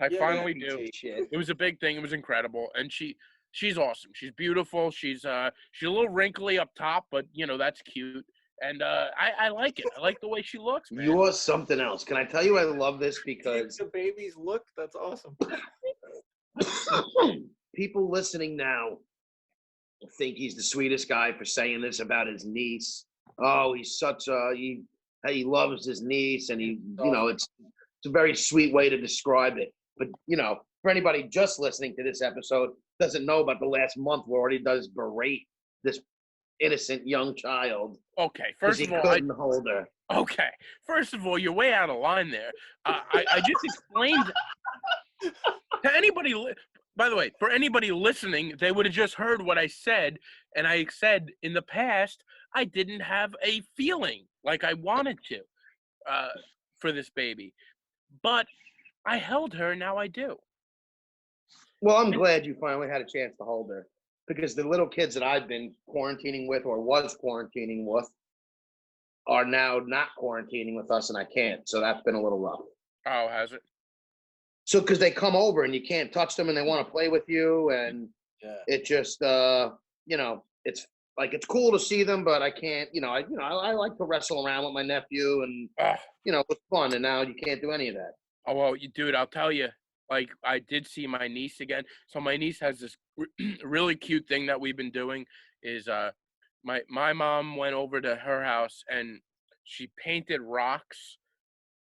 S2: I
S4: Yeah,
S2: finally
S4: yeah,
S2: do.
S4: BT shit.
S2: It was a big thing. It was incredible, and she's awesome. She's beautiful. She's a little wrinkly up top, but that's cute. And I like it. I like the way she looks, man.
S3: You are something else. Can I tell you I love this because
S4: The baby's look. That's awesome.
S3: people listening now think he's the sweetest guy for saying this about his niece. oh, he's such a he loves his niece, and it's a very sweet way to describe it. But for anybody just listening to this episode doesn't know about the last month where all he does berate this innocent young child.
S2: Okay,
S3: because
S2: first
S3: he
S2: of all,
S3: couldn't hold her.
S2: okay, first of all, you're way out of line there. I just explained to anybody. By the way, for anybody listening, they would have just heard what I said, and I said in the past I didn't have a feeling like I wanted to for this baby, but I held her. Now I do.
S3: Well, I'm glad you finally had a chance to hold her, because the little kids that I've been quarantining with or was quarantining with are now not quarantining with us, and I can't. So that's been a little rough.
S2: Oh, has it?
S3: So because they come over and you can't touch them and they want to play with you, and it just it's like it's cool to see them, but I can't. I like to wrestle around with my nephew, and it was fun. And now you can't do any of that.
S2: Oh well, dude, I'll tell you. Like, I did see my niece again. So my niece has this really cute thing that we've been doing. Is my mom went over to her house and she painted rocks.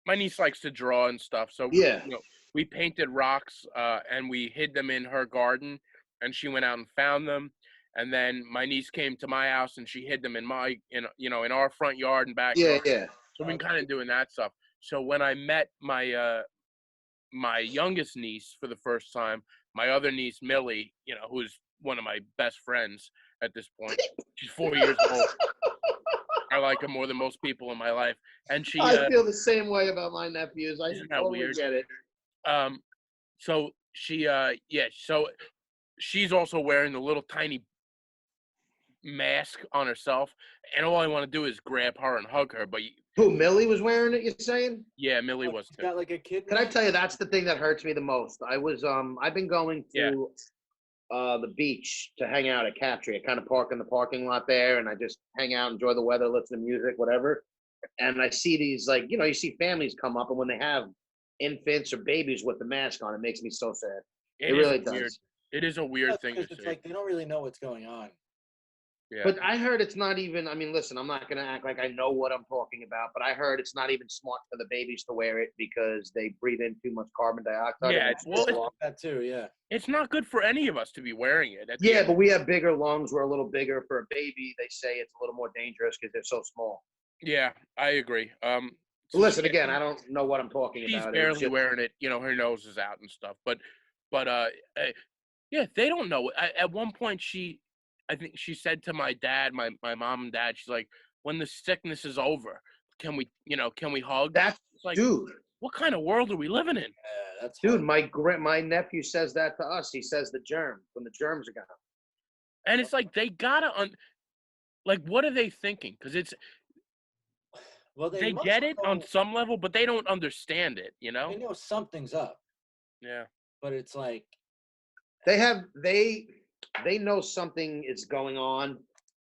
S2: My niece likes to draw and stuff, so we painted rocks and we hid them in her garden. And she went out and found them. And then my niece came to my house and she hid them in in our front yard and backyard.
S3: Yeah.
S2: So we've been kind of doing that stuff. So when I met my youngest niece for the first time, my other niece Millie, who's one of my best friends at this point. She's 4 years old. I like her more than most people in my life, and
S3: I feel the same way about my nephews. I
S2: isn't that
S3: totally
S2: weird?
S3: get it.
S2: So she, so she's also wearing the little tiny mask on herself, and all I want to do is grab her and hug her. But
S3: who, Millie was wearing it? You're saying?
S2: Yeah, Millie was too.
S4: Got like a kid.
S3: Can I tell you, that's the thing that hurts me the most. I've been going to the beach to hang out at Captree. I kind of park in the parking lot there, and I just hang out, enjoy the weather, listen to music, whatever. And I see these, like, you see families come up, and when they have infants or babies with the mask on, it makes me so sad. It really does.
S2: Weird. It is a weird thing to
S4: it's
S2: see.
S4: like they don't really know what's going on.
S2: Yeah.
S3: But I heard it's not even, listen, I'm not going to act like I know what I'm talking about, but I heard it's not even smart for the babies to wear it because they breathe in too much carbon dioxide.
S2: Yeah,
S4: that too, yeah.
S2: It's not good for any of us to be wearing it.
S3: But we have bigger lungs. We're a little bigger. For a baby, they say it's a little more dangerous because they're so small.
S2: Yeah, I agree.
S3: Listen, again, I don't know what I'm talking about.
S2: She's barely wearing it. Her nose is out and stuff. But they don't know. At one point, I think she said to my dad, my mom and dad, she's like, when the sickness is over, can we hug?
S3: That's
S2: like,
S3: dude.
S2: What kind of world are we living in?
S4: Yeah, that's
S3: dude. My nephew says that to us. He says when the germs are gone.
S2: And it's like they gotta what are they thinking? Because it's they get it on some level, but they don't understand it.
S4: They know something's up.
S2: Yeah.
S4: But it's like
S3: they know something is going on.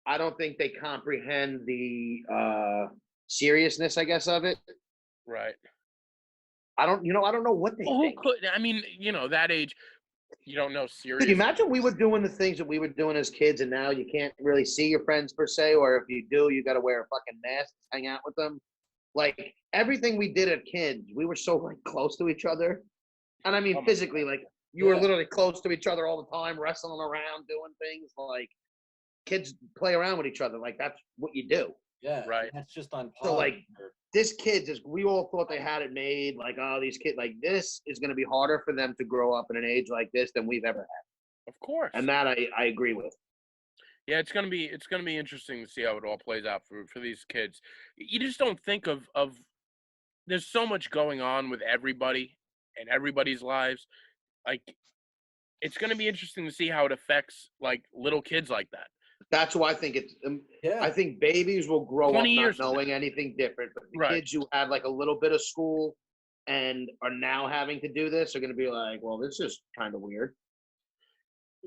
S3: I don't think they comprehend the seriousness, I guess, of it.
S2: Right.
S3: I don't know what they think.
S2: Who could? That age, you don't know seriously.
S3: Could you imagine we were doing the things that we were doing as kids, and now you can't really see your friends per se, or if you do, you got to wear a fucking mask to hang out with them. Like everything we did as kids, we were so close to each other, and physically, you were literally close to each other all the time, wrestling around, doing things. Like kids play around with each other, like that's what you do.
S4: Yeah,
S2: right.
S4: That's just on pause.
S3: So this kid we all thought they had it made. Like, oh, these kids, this is going to be harder for them to grow up in an age like this than we've ever had.
S2: Of course.
S3: And that I agree with.
S2: Yeah, it's gonna be interesting to see how it all plays out for these kids. You just don't think of there's so much going on with everybody and everybody's lives. It's gonna be interesting to see how it affects little kids like that.
S3: That's why I think it's. I think babies will grow up not knowing anything different, but the kids who have a little bit of school and are now having to do this are going to be like, well, this is kind of weird.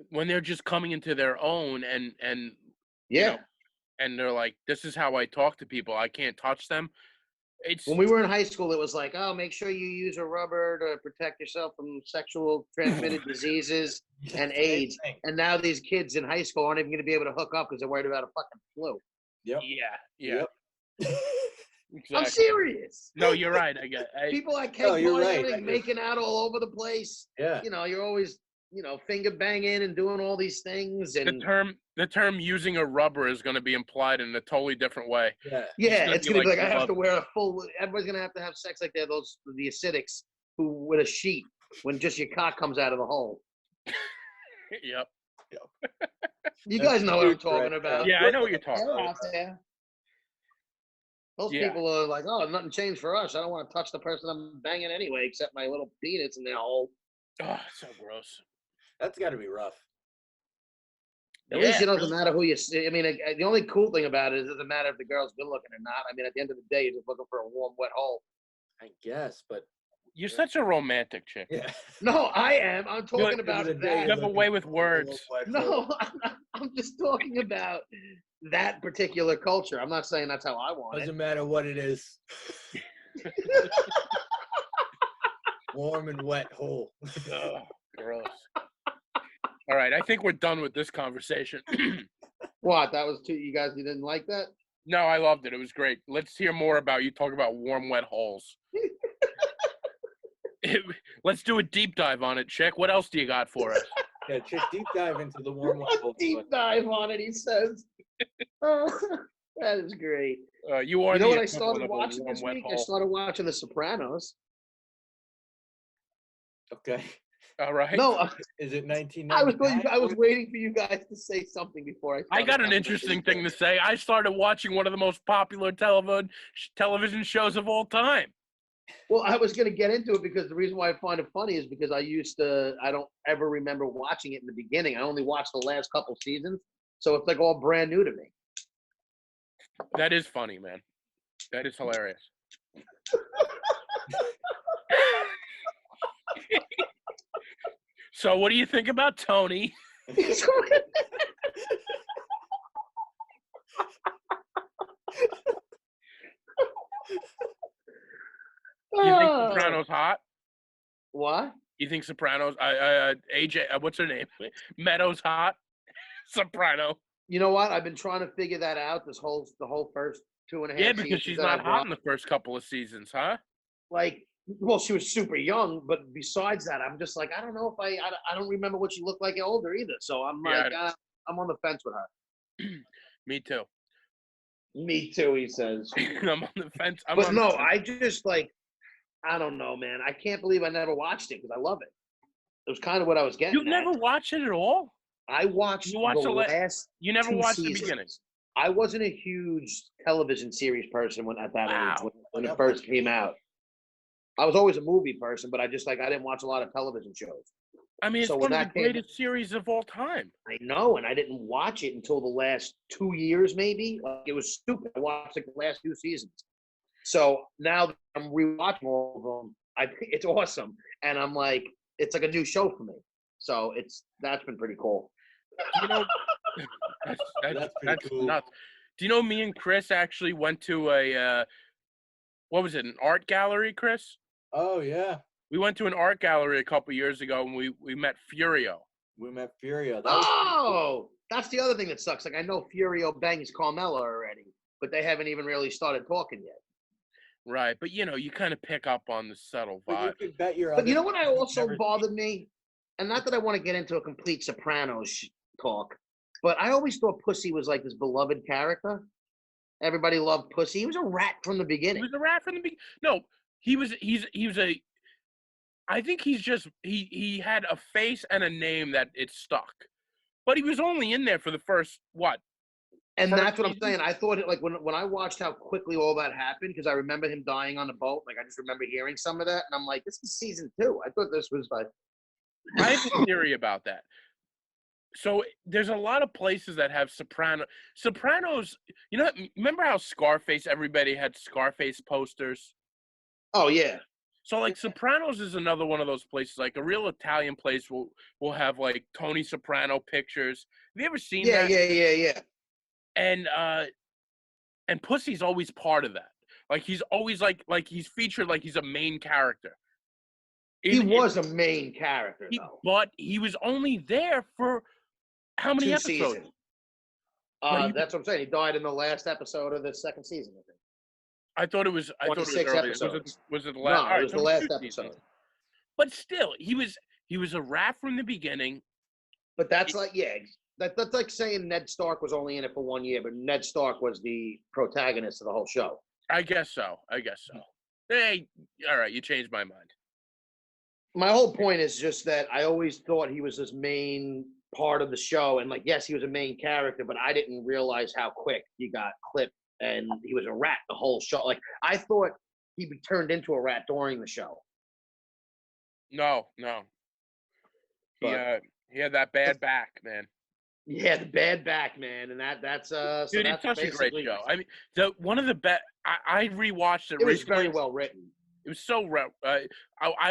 S2: When they're just coming into their own and and they're like, this is how I talk to people. I can't touch them.
S3: When we were in high school, it was like, oh, make sure you use a rubber to protect yourself from sexual transmitted diseases and AIDS. And now these kids in high school aren't even going to be able to hook up because they're worried about a fucking flu.
S4: Yep.
S2: Yeah.
S4: Yep.
S3: I'm
S2: Exactly.
S3: serious.
S2: No, you're right.
S3: People like
S4: No,
S3: cake
S4: you're
S3: boys,
S4: right.
S3: everything, making out all over the place.
S4: Yeah.
S3: You know, you're always, finger banging and doing all these things. And
S2: the term using a rubber is going to be implied in a totally different way.
S4: Yeah.
S3: yeah, it's gonna be like I have
S2: love-
S3: to wear a full. Everybody's gonna have sex like they're the acidics who with a sheet when just your cock comes out of the hole.
S2: Yep.
S3: You
S4: That's
S3: guys know what I'm
S4: huge,
S3: talking
S4: right?
S3: about.
S2: Yeah, I know what you're talking
S3: They're
S2: about.
S3: out there. Those
S2: Yeah.
S3: people are like, oh, nothing changed for us. I don't want to touch the person I'm banging anyway, except my little penis in their hole.
S2: Oh, so gross.
S4: That's got to be rough.
S3: At least
S2: Yeah.
S3: it doesn't matter who you see. I mean, the only cool thing about it is it doesn't matter if the girl's good looking or not. I mean, at the end of the day, you're just looking for a warm, wet hole.
S4: I guess, but
S2: You're such a romantic chick.
S4: yeah.
S3: No, I am. I'm talking about
S4: End of the day,
S2: You
S3: that.
S2: have a way with words.
S3: No, I'm just talking about that particular culture. I'm not saying that's how I want it.
S4: Doesn't matter what it is. Warm and wet hole.
S2: Ugh, gross. All right, I think we're done with this conversation.
S3: What? That was too. You guys didn't like that?
S2: No, I loved it. It was great. Let's hear more about you talk about warm, wet holes. Let's do a deep dive on it, Chick. What else do you got for us?
S4: Yeah, Chick, deep dive into the warm wet hole.
S3: Deep dive on it, he says. Oh, that is great.
S2: You are
S3: You know
S2: the
S3: what I
S2: equivalent
S3: started
S2: of a
S3: watching
S2: warm,
S3: this
S2: wet
S3: week? I
S2: hole.
S3: started watching The Sopranos.
S4: Okay.
S2: All right.
S3: No,
S4: Is it 1999?
S3: I was waiting for you guys to say something before
S2: I got an interesting thing to say. I started watching one of the most popular television shows of all time.
S3: Well, I was going to get into it because the reason why I find it funny is because I don't ever remember watching it in the beginning. I only watched the last couple seasons. So it's like all brand new to me.
S2: That is funny, man. That is hilarious. So what do you think about Tony? You think Sopranos hot?
S3: What?
S2: You think Sopranos? AJ, what's her name? Meadows hot? Soprano.
S3: You know what? I've been trying to figure that out the whole first 2.5
S2: Yeah,
S3: seasons.
S2: because she's
S3: that
S2: not
S3: I've
S2: hot in
S3: watched.
S2: the first couple of seasons, huh?
S3: Like, well, she was super young, but besides that, I'm just like, I don't know if I don't remember what she looked like older either. So I'm like,
S2: Yeah.
S3: I'm on the fence with her.
S2: Me too.
S3: Me too, he says.
S2: I'm on the fence.
S3: But no, I just like, I don't know, man. I can't believe I never watched it because I love it. It was kind of what I was getting.
S2: You've never watched it at all?
S3: I watched
S2: You watched
S3: the
S2: the
S3: last.
S2: You never
S3: 2
S2: watched
S3: seasons.
S2: the beginning.
S3: I wasn't a huge television series person at that age
S2: Wow.
S3: when it first came out. I was always a movie person, but I didn't watch a lot of television shows.
S2: I mean, it's
S3: So
S2: one
S3: when
S2: of the
S3: that came-
S2: greatest series of all time.
S3: I know, and I didn't watch it until the last 2 years, maybe. Like, it was stupid. I watched like the last 2 seasons. So now that I'm rewatching all of them, I think it's awesome, and I'm like, it's like a new show for me. So that's been pretty cool.
S2: You know,
S4: That's pretty cool.
S2: nuts. Do you know me and Chris actually went to a what was it? An art gallery, Chris?
S4: Oh, yeah.
S2: We went to an art gallery a couple years ago, and we met Furio.
S4: We met Furio. That was pretty cool.
S3: Oh, that's the other thing that sucks. Like, I know Furio bangs Carmella already, but they haven't even really started talking yet.
S2: Right, but you kind of pick up on the subtle
S4: But you
S2: vibe.
S4: could bet your
S3: But you
S4: other
S3: know what I also
S4: never-
S3: bothered me? And not that I want to get into a complete Sopranos talk, but I always thought Pussy was like this beloved character. Everybody loved Pussy. He was a rat from the
S2: He
S3: beginning.
S2: was a rat from the beginning. No, he was a. I think he's just he had a face and a name that it stuck, but he was only in there for the first what?
S3: And
S2: First
S3: that's what I'm
S2: season?
S3: saying. I thought it like when I watched how quickly all that happened, because I remember him dying on the boat. Like I just remember hearing some of that, and I'm like, this is season 2. I thought this was like
S2: I have a theory about that. So there's a lot of places that have Sopranos. Remember how Scarface? Everybody had Scarface posters.
S3: oh yeah.
S2: So like Sopranos is another one of those places. Like a real Italian place will have like Tony Soprano pictures. Have you ever seen
S3: Yeah,
S2: that?
S3: yeah.
S2: And Pussy's always part of that. Like he's always like he's featured like he's a main character.
S3: He was a main character though.
S2: But he was only there for how many
S3: 2
S2: episodes?
S3: seasons. That's what I'm saying. He died in the last episode of the second season, I think.
S2: I thought it was
S3: 26
S2: earlier.
S3: episodes.
S2: Was it the last?
S3: No, it was the last
S2: 2
S3: episode.
S2: seasons. But still, he was a rat from the beginning.
S3: But that's like, yeah, that's like saying Ned Stark was only in it for 1 year, but Ned Stark was the protagonist of the whole show.
S2: I guess so. Hey, all right, you changed my mind.
S3: My whole point is just that I always thought he was this main part of the show, and like, yes, he was a main character, but I didn't realize how quick he got clipped, and he was a rat the whole show. Like, I thought he turned into a rat during the show.
S2: No.
S3: But,
S2: He had that bad back, man.
S3: Yeah, the bad back, man, and that's
S2: Dude,
S3: so
S2: it's
S3: that's
S2: such a great
S3: basically
S2: show. I mean, one of the best. I rewatched it.
S3: It was
S2: recently.
S3: very well written.
S2: It was so. I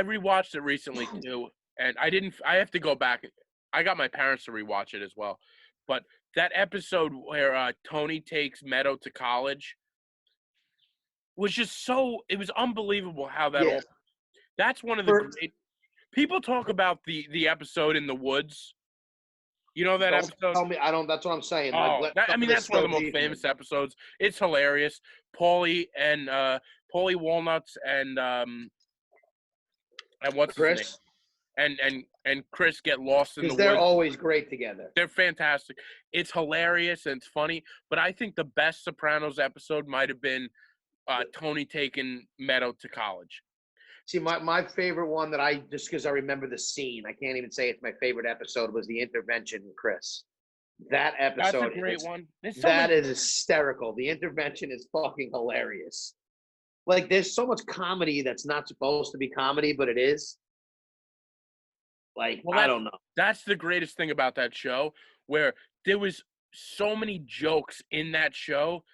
S2: rewatched it recently too, and I didn't. I have to go back. I got my parents to rewatch it as well, but that episode where Tony takes Meadow to college was just so. It was unbelievable how that.
S3: Yeah.
S2: That's one of the great. People talk about the episode in the woods. You know that episode?
S3: Tell me, I don't. That's what I'm saying.
S2: Oh,
S3: Like,
S2: I mean, that's one of the most famous episodes. It's hilarious. Paulie Walnuts and what's
S3: Chris,
S2: his name? And Chris get lost in the
S3: because
S2: woods.
S3: they're always great together.
S2: They're fantastic. It's hilarious and it's funny. But I think the best Sopranos episode might have been Tony taking Meadow to college.
S3: See, my favorite one that I just because I remember the scene, I can't even say it's my favorite episode, was the intervention with Chris. That episode,
S2: That's a great one.
S3: That is hysterical. The intervention is fucking hilarious. Like, there's so much comedy that's not supposed to be comedy, but it is. Like, I don't know.
S2: That's the greatest thing about that show, where there was so many jokes in that show.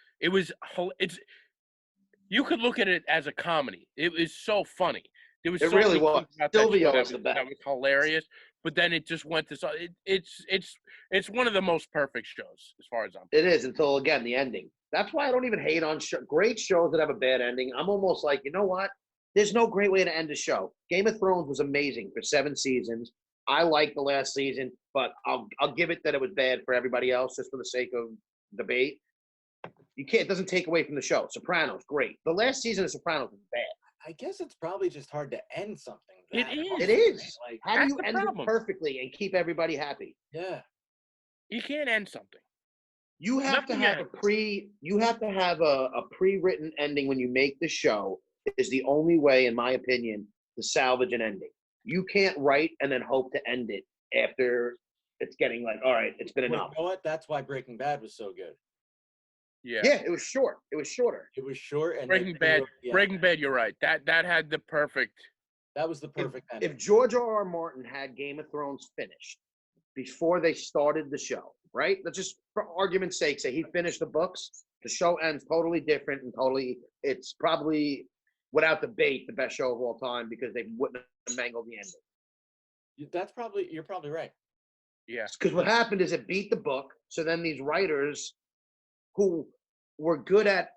S2: You could look at it as a comedy. It was so funny. There was
S3: It
S2: so
S3: really
S2: many
S3: was.
S2: things about
S3: Silvio
S2: that
S3: was the best.
S2: That was hilarious. But then it just went to it's one of the most perfect shows as far as I'm
S3: concerned. It is, until again the ending. That's why I don't even hate on great shows that have a bad ending. I'm almost like, you know what? There's no great way to end a show. Game of Thrones was amazing for 7 seasons. I liked the last season, but I'll give it that it was bad for everybody else just for the sake of debate. You can't. It doesn't take away from the show. Sopranos, great. The last season of Sopranos was bad.
S4: I guess it's probably just hard to end something.
S2: It
S3: is.
S4: Like,
S3: how do you end it perfectly and keep everybody happy?
S4: Yeah.
S2: You can't end something.
S3: You have to have a pre-written ending when you make the show. Is the only way, in my opinion, to salvage an ending. You can't write and then hope to end it after it's getting like, all right, it's been enough.
S4: You know what? That's why Breaking Bad was so good.
S2: Yeah.
S3: Yeah, it was short. It was shorter.
S4: It was short. And
S2: Breaking Bad, you're right. That had the perfect.
S4: That was the perfect ending.
S3: If George R.R. Martin had Game of Thrones finished before they started the show, right? Let's just, for argument's sake, say he finished the books. The show ends totally different and it's probably, without debate, the best show of all time because they wouldn't have mangled the ending.
S4: You're probably right.
S2: Yeah.
S3: Because what happened is it beat the book. So then these writers who were good at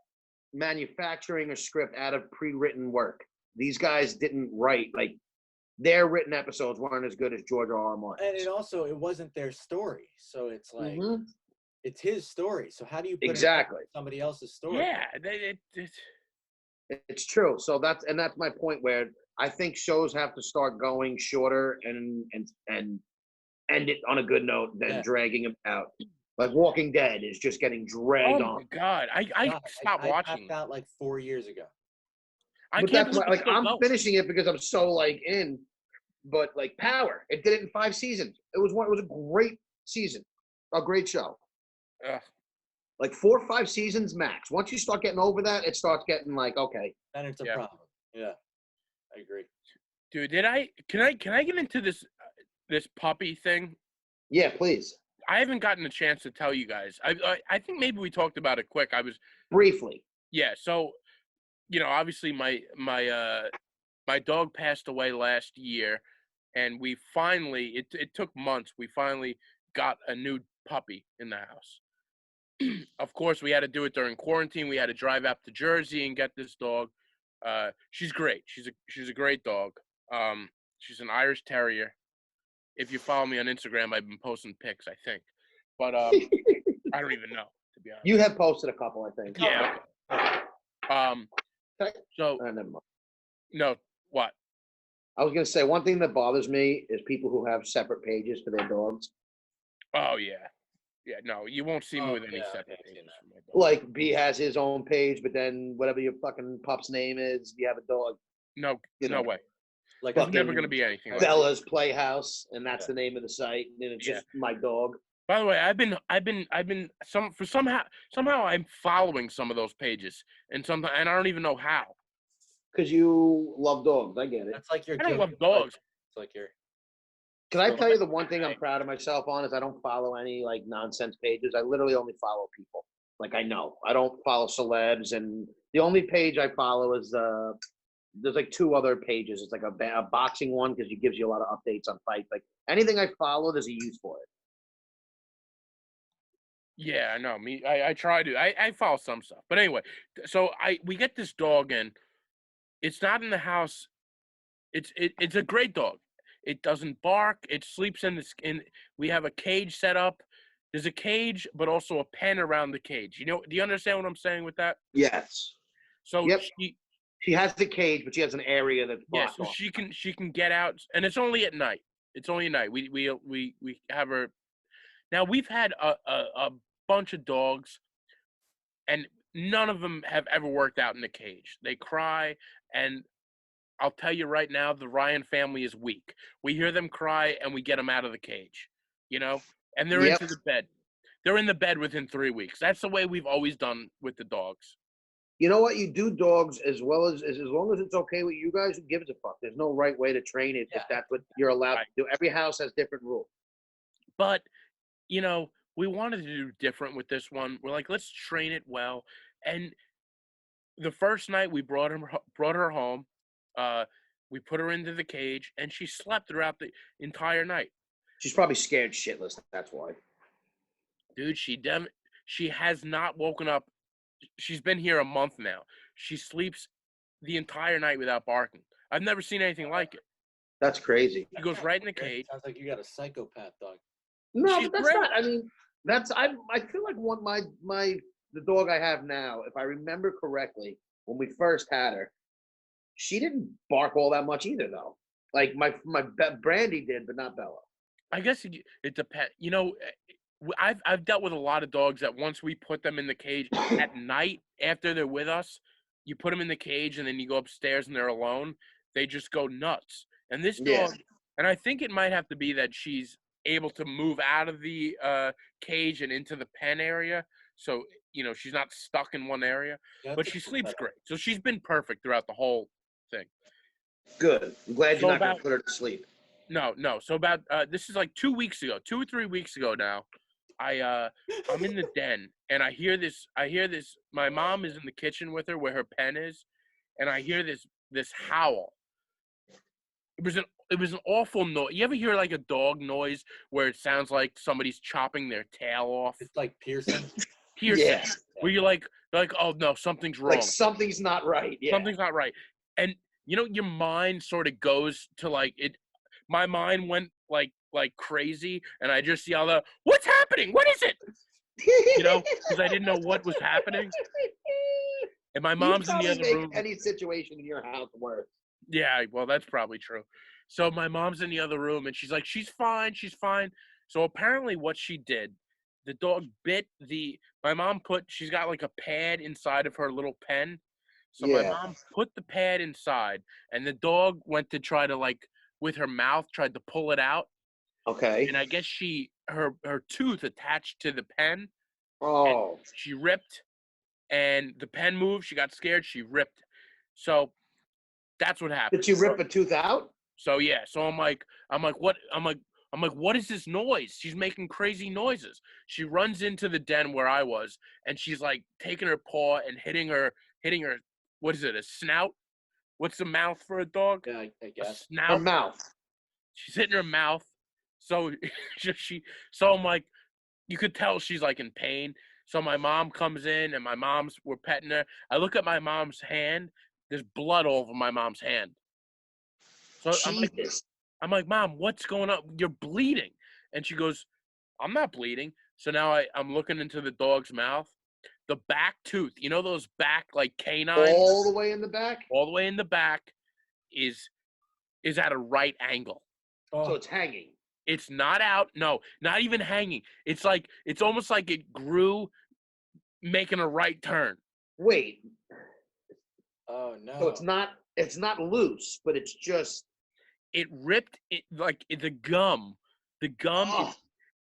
S3: manufacturing a script out of pre-written work. These guys didn't write, like, their written episodes weren't as good as George R.R. Martin.
S4: And it wasn't their story. So it's like, it's his story. So how do you put
S3: exactly
S4: somebody else's story?
S2: Yeah,
S3: it's true. So that's my point, where I think shows have to start going shorter and end it on a good note than dragging them out. Like Walking Dead is just getting dragged on.
S2: Oh my God, I stopped watching.
S4: I out like 4 years ago.
S3: I'm finishing it because I'm so like in. But like Power, it did it in 5 seasons. It was a great season, a great show. Like 4 or 5 seasons max. Once you start getting over that, it starts getting like, okay.
S4: Then it's a problem. Yeah, I agree.
S2: Dude, can I get into this puppy thing?
S3: Yeah, please.
S2: I haven't gotten a chance to tell you guys. I think maybe we talked about it quick.
S3: Briefly.
S2: Yeah. So, obviously my dog passed away last year, and we finally it took months. We finally got a new puppy in the house. Of course, we had to do it during quarantine. We had to drive up to Jersey and get this dog. She's great. She's a great dog. She's an Irish Terrier. If you follow me on Instagram, I've been posting pics, I think. But I don't even know, to be honest.
S3: You have posted a couple, I think.
S2: Yeah. So
S3: Never mind.
S2: no, what?
S3: I was gonna say one thing that bothers me is people who have separate pages for their dogs.
S2: Oh yeah, yeah. No, you won't see me with any
S4: yeah,
S2: separate
S4: I've seen
S2: pages
S4: that.
S2: for my dog.
S3: Like B has his own page, but then whatever your fucking pup's name is, you have a dog.
S2: No,
S3: You
S2: no
S3: know,
S2: way.
S4: Like
S2: There's
S3: fucking
S2: never gonna be anything like that.
S3: Bella's Playhouse, and that's
S4: Yeah.
S3: the name of the site, and it's
S2: Yeah.
S3: just my dog.
S2: By the way, I've been somehow I'm following some of those pages, and I don't even know how.
S3: Because you love dogs, I get it.
S4: That's like your.
S2: I don't love
S4: guilty
S2: dogs.
S4: pleasure. It's like your.
S3: Can I
S2: So,
S3: tell you the one thing I'm proud of myself on is I don't follow any like nonsense pages. I literally only follow people. Like I know. I don't follow celebs, and the only page I follow is there's like two other pages. It's like a boxing one because it gives you a lot of updates on fights. Like anything I follow, there's a use for it.
S2: Yeah, I know. I try to. I follow some stuff, but anyway. So we get this dog in. It's not in the house. It's a great dog. It doesn't bark. It sleeps in the skin. We have a cage set up. There's a cage, but also a pen around the cage. Do you understand what I'm saying with that?
S3: Yes.
S2: So
S3: Yep. She has the cage, but she has an area that's
S2: yeah,
S3: blocked
S2: so
S3: off.
S2: she can get out, and it's only at night. It's only at night. We have her. Now we've had a bunch of dogs, and none of them have ever worked out in the cage. They cry, and I'll tell you right now, the Ryan family is weak. We hear them cry, and we get them out of the cage, and they're
S3: Yep.
S2: into the bed. They're in the bed within 3 weeks. That's the way we've always done with the dogs.
S3: You know what? You do dogs as well as long as it's okay with you guys. Who gives a fuck? There's no right way to train it if that's what you're allowed
S2: Right.
S3: to do. Every house has different rules.
S2: But, we wanted to do different with this one. We're like, let's train it well. And the first night we brought her home, we put her into the cage, and she slept throughout the entire night.
S3: She's probably scared shitless. That's why.
S2: Dude, she has not woken up. She's been here a month now. She sleeps the entire night without barking. I've never seen anything like it.
S3: That's crazy.
S2: She goes right in the cage.
S4: Sounds like you got a psychopath dog.
S3: No,
S2: She's
S3: but that's
S2: great.
S3: not. I mean, I feel like the dog I have now, if I remember correctly, when we first had her, she didn't bark all that much either, though. Like my Brandy did, but not Bella.
S2: I guess it depends. I've dealt with a lot of dogs that once we put them in the cage at night after they're with us, you put them in the cage and then you go upstairs and they're alone. They just go nuts. And this dog,
S3: Yeah.
S2: and I think it might have to be that she's able to move out of the cage and into the pen area. So, she's not stuck in one area, but she sleeps great. So she's been perfect throughout the whole thing.
S3: Good. I'm glad
S2: So
S3: you're not going to put her to sleep.
S2: No. So about this is like 2 weeks ago, 2 or 3 weeks ago now. I'm in the den and I hear this. My mom is in the kitchen with her where her pen is, and I hear this howl. It was an awful noise. You ever hear like a dog noise where it sounds like somebody's chopping their tail off?
S4: It's like piercing.
S2: Piercing.
S3: Yeah.
S2: Where you're like, oh no, something's wrong.
S3: Like something's not right. Yeah.
S2: Something's not right. And your mind sort of goes to like it. My mind went like crazy, and I just yelled out, "What's happening? What is it?" Because I didn't know what was happening. And my mom's in the other room.
S3: Any situation in your house worse.
S2: Yeah, well, that's probably true. So my mom's in the other room, and she's like, she's fine. So apparently what she did, the dog bit my mom she's got like a pad inside of her little pen. So my mom put the pad inside, and the dog went to try to with her mouth, tried to pull it out.
S3: Okay.
S2: And I guess her tooth attached to the pen.
S3: Oh.
S2: She ripped, and the pen moved. She got scared. She ripped. So that's what happened.
S3: Did she rip a tooth out?
S2: So yeah. So I'm like, what? I'm like, what is this noise? She's making crazy noises. She runs into the den where I was, and she's like taking her paw and hitting her. What is it? A snout? What's the mouth for a dog?
S4: Yeah, I guess.
S2: A snout.
S3: Her mouth.
S2: She's hitting her mouth. So so I'm like, you could tell she's like in pain. So my mom comes in, and we're petting her. I look at my mom's hand. There's blood all over my mom's hand. So I'm like, Mom, what's going on? You're bleeding. And she goes, I'm not bleeding. So now I'm looking into the dog's mouth. The back tooth, you know those back like canines,
S3: All the way in the back?
S2: all the way in the back, is at a right angle.
S4: Oh,
S3: So it's hanging.
S2: It's not out. No, not even hanging. It's almost like it grew, making a right turn.
S3: Wait,
S4: oh no.
S3: so it's not loose, but it's just
S2: It ripped it like the gum. The gum.
S3: oh,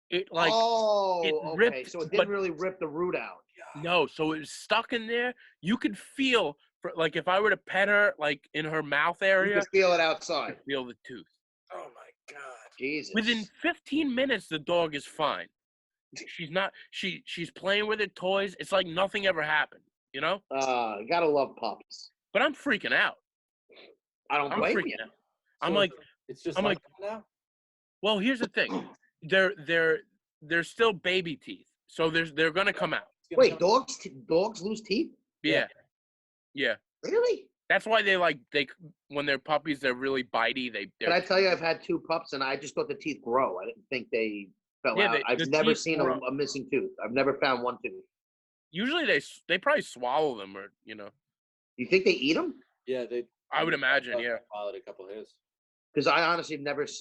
S2: It
S3: okay.
S2: ripped,
S3: So it
S2: but
S3: didn't really rip the root out.
S2: no. So it was stuck in there. You could feel, like if I were to pet her, like in her mouth
S3: You
S2: area,
S3: can feel it
S2: I
S3: outside.
S2: could feel the tooth.
S4: Oh my god.
S3: Jesus.
S2: Within 15 minutes, the dog is fine. She's not. She's playing with her toys. It's like nothing ever happened. You know.
S3: Gotta love pups.
S2: But I'm freaking out.
S3: I don't
S2: I'm
S3: blame
S2: freaking
S3: you.
S2: out. I'm
S4: So
S2: like,
S4: it's just
S2: I'm
S4: like
S2: like-
S4: that now.
S2: well, here's the thing. They're still baby teeth, so they're gonna come out.
S4: It's gonna
S3: Wait,
S4: come-
S3: dogs lose teeth?
S2: Yeah. Yeah.
S3: Really?
S2: That's why they when they're puppies, they're really bitey.
S3: Can I tell you, I've had 2 pups, and I just thought the teeth grow. I didn't think they fell
S2: Yeah,
S3: out. I've
S2: the
S3: never
S2: teeth
S3: seen
S2: grow.
S3: a missing tooth. I've never found one tooth.
S2: Usually they probably swallow them, or
S3: You think they eat them?
S4: Yeah, they.
S2: I would imagine. Yeah.
S4: Followed a couple of his.
S3: Because I honestly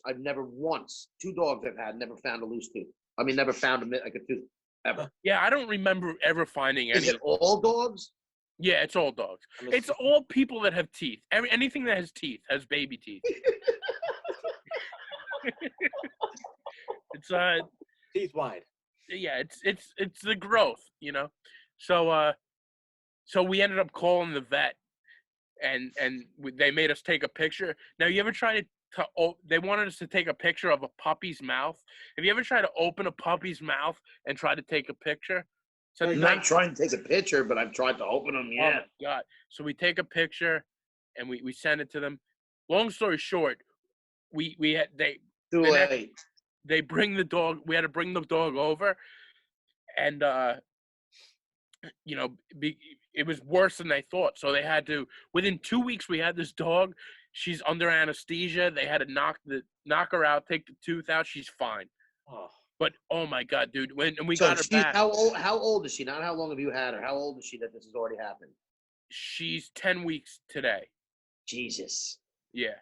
S3: I've never once, 2 dogs I've had, never found a loose tooth. I mean, never found like a tooth ever.
S2: Yeah, I don't remember ever finding any.
S3: Is it all dogs?
S2: Yeah, it's all dogs.
S4: I'm
S2: It's
S4: assuming-
S2: all people that have teeth. Anything that has teeth has baby teeth. It's
S4: teeth wide.
S2: yeah, it's the growth, So so we ended up calling the vet, and they made us take a picture. Now, you ever try they wanted us to take a picture of a puppy's mouth. Have you ever tried to open a puppy's mouth and try to take a picture? So
S3: I'm not trying to take a picture, but I've tried to open them.
S2: Oh
S3: Yeah.
S2: my God. So we take a picture and we send it to them. Long story short, we had
S3: Too
S2: the next-
S3: late.
S2: they bring the dog. We had to bring the dog over, and it was worse than they thought. So they had to, within 2 weeks, we had this dog. She's under anesthesia. They had to knock her out, take the tooth out. She's fine.
S4: Oh,
S2: But oh my God, dude, we
S3: So
S2: got her back.
S3: how old is she? Not how long have you had her? How old is she that this has already happened?
S2: She's 10 weeks today.
S3: Jesus.
S2: Yeah.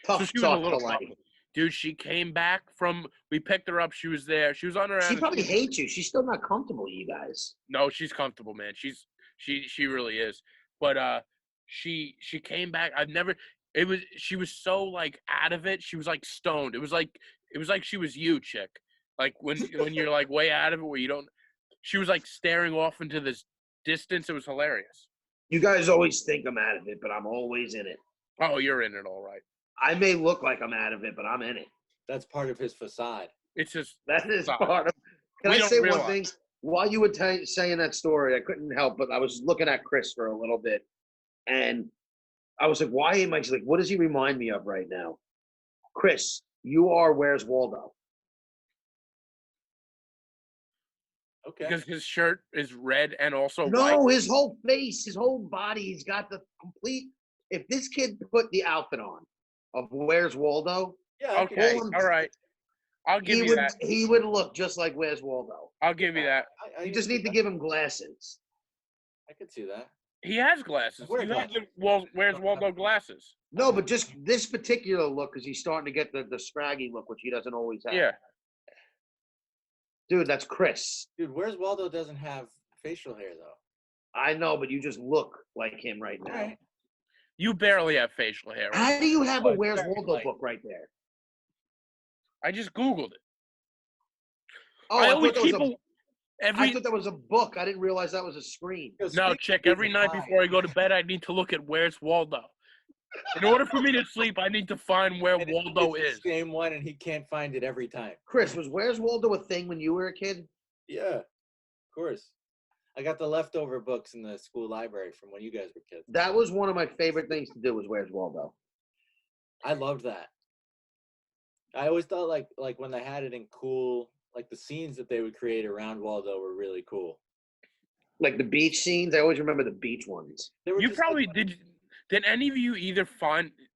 S3: Tough
S2: So she was a
S3: talk
S2: little
S3: to life.
S2: puppy. Dude, she came back we picked her up. She was there. She was on her
S3: She probably
S2: anesthesia.
S3: hates you. She's still not comfortable with you guys.
S2: No, she's comfortable, man. She really is. But she came back. She was so like out of it. She was like stoned. It was like she was you, Chick. Like when you're like way out of it where you don't. She was like staring off into this distance. It was hilarious.
S3: You guys always think I'm out of it, but I'm always in it.
S2: Oh, you're in it all right.
S3: I may look like I'm out of it, but I'm in it.
S4: that's part of his facade.
S2: It's just
S3: That is
S2: Stop.
S3: part of. Can
S2: We
S3: I
S2: don't
S3: say
S2: realize.
S3: one thing? While you were saying that story, I couldn't help, but I was looking at Chris for a little bit, and I was like, "Why am I?" She's like, "What does he remind me of right now?" Chris, you are Where's Waldo?
S4: Okay.
S2: because his shirt is red and also white.
S3: No, his whole face, his whole body, he's got the complete. If this kid put the outfit on of Where's Waldo,
S4: Yeah. I
S2: Okay,
S3: Hold on.
S2: all right. I'll give
S3: he
S2: you
S3: would
S2: that.
S3: he would look just like Where's Waldo.
S2: I'll give you that.
S3: You just need to give him glasses.
S4: I could see that.
S2: He has glasses.
S4: Wear
S2: You have
S4: glasses.
S2: Where's Waldo glasses?
S3: No, but just this particular look, because he's starting to get the scraggy look, which he doesn't always have.
S2: Yeah.
S3: Dude, that's Chris.
S4: Dude, where's Waldo doesn't have facial hair though.
S3: I know, but you just look like him right now.
S4: All right.
S2: You barely have facial hair. Right?
S3: How do you have a
S2: Like,
S3: Where's
S2: very
S3: Waldo
S2: light.
S3: book right there?
S2: I just Googled it.
S3: Oh,
S2: I
S3: I,
S2: always
S3: thought that
S2: keep
S3: was a, I
S2: every
S3: thought that was a book. I didn't realize that was a screen.
S4: Yo,
S2: no
S4: speaking
S2: check
S4: of
S2: every night
S4: being
S2: before I go to bed. I need to look at Where's Waldo. In order for me to sleep, I need to find where
S4: and it's
S2: Waldo
S4: the
S2: is.
S4: same one, and he can't find it every time.
S3: Chris, was Where's Waldo a thing when you were a kid?
S4: Yeah, of course. I got the leftover books in the school library from when you guys were kids.
S3: That was one of my favorite things to do. Was Where's Waldo?
S4: I loved that. I always thought like when they had it in cool, like the scenes that they would create around Waldo were really cool.
S3: Like the beach scenes. I always remember the beach ones.
S4: They were
S2: You
S4: just
S2: probably
S4: like,
S2: did any of you either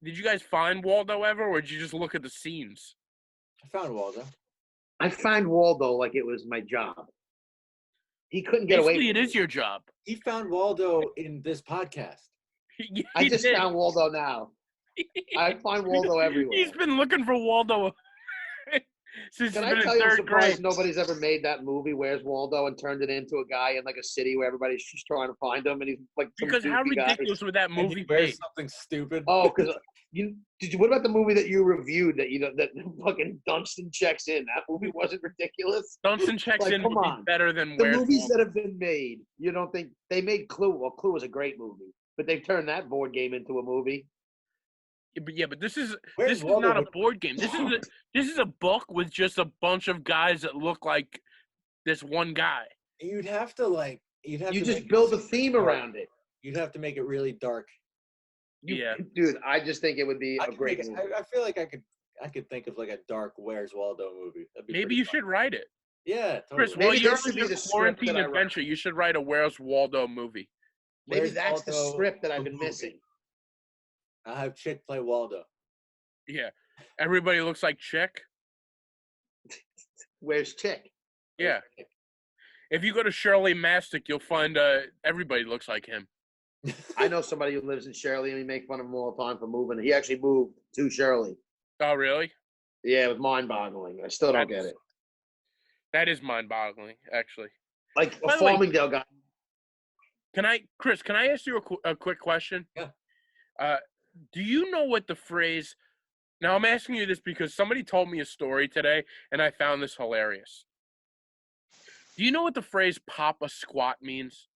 S2: did you guys find Waldo ever, or did you just look at the scenes?
S4: I found Waldo.
S3: I find Waldo like it was my job. He couldn't get away.
S2: Basically,
S3: From
S2: it is
S3: me.
S2: your job.
S4: He found Waldo in this podcast.
S3: I
S2: He
S3: just
S2: did.
S3: found Waldo now. I find Waldo everywhere.
S2: He's been looking for Waldo since
S3: Can
S2: he's
S3: I
S2: been
S3: tell
S2: in
S3: you, I'm
S2: third grade.
S3: surprised nobody's ever made that movie, Where's Waldo, and turned it into a guy in like a city where everybody's just trying to find him, and he's like some
S2: Because how
S3: goofy guy.
S2: ridiculous would that
S4: And he
S2: movie
S4: wears
S2: be?
S4: something stupid.
S3: Oh, because what about the movie that you reviewed that that fucking Dunstan checks in? That movie wasn't ridiculous.
S2: Dunstan checks
S3: Like,
S2: in
S3: come
S2: would be
S3: on.
S2: better than
S3: The
S2: Where's
S3: movies
S2: Waldo.
S3: that have been made, you don't think they made Clue? Well, Clue was a great movie, but they've turned that board game into a movie.
S2: But this is
S4: Where's
S2: not a
S4: Waldo?
S2: board game. This is a book with just a bunch of guys that look like this one guy.
S4: You'd have to
S3: You
S4: to
S3: just
S4: make
S3: build
S4: it
S3: a theme
S4: dark.
S3: around it.
S4: You'd have to make it really dark.
S2: Yeah.
S3: Dude, I just think it would be
S4: I
S3: a
S4: could
S3: great
S4: make it-
S3: movie.
S4: I feel like I could think of like a dark Where's Waldo movie. That'd be
S2: Maybe
S4: pretty
S2: you
S4: fun.
S2: should write it.
S4: Yeah,
S2: Chris,
S4: totally.
S2: while
S3: Maybe
S2: you're
S3: this
S2: on
S3: should be
S2: your
S3: the script
S2: quarantine
S3: that I write.
S2: adventure, you should write a Where's Waldo movie.
S3: Maybe
S4: Where's
S3: that's the
S4: Waldo,
S3: script that I've
S4: the
S3: been
S4: movie?
S3: missing.
S4: I'll have Chick play Waldo.
S2: Yeah. Everybody looks like Chick.
S3: Where's Chick?
S2: Yeah. If you go to Shirley Mastic, you'll find everybody looks like him.
S3: I know somebody who lives in Shirley, and we make fun of him all the time for moving. He actually moved to Shirley.
S2: Oh, really?
S3: Yeah, it was mind-boggling. I still don't get it.
S2: That is mind-boggling, actually.
S3: Like a
S2: By the way-
S3: Farmingdale guy.
S2: Chris, can I ask you a quick question?
S4: Yeah.
S2: Do you know what the phrase? Now I'm asking you this because somebody told me a story today, and I found this hilarious. Do you know what the phrase "pop a squat" means?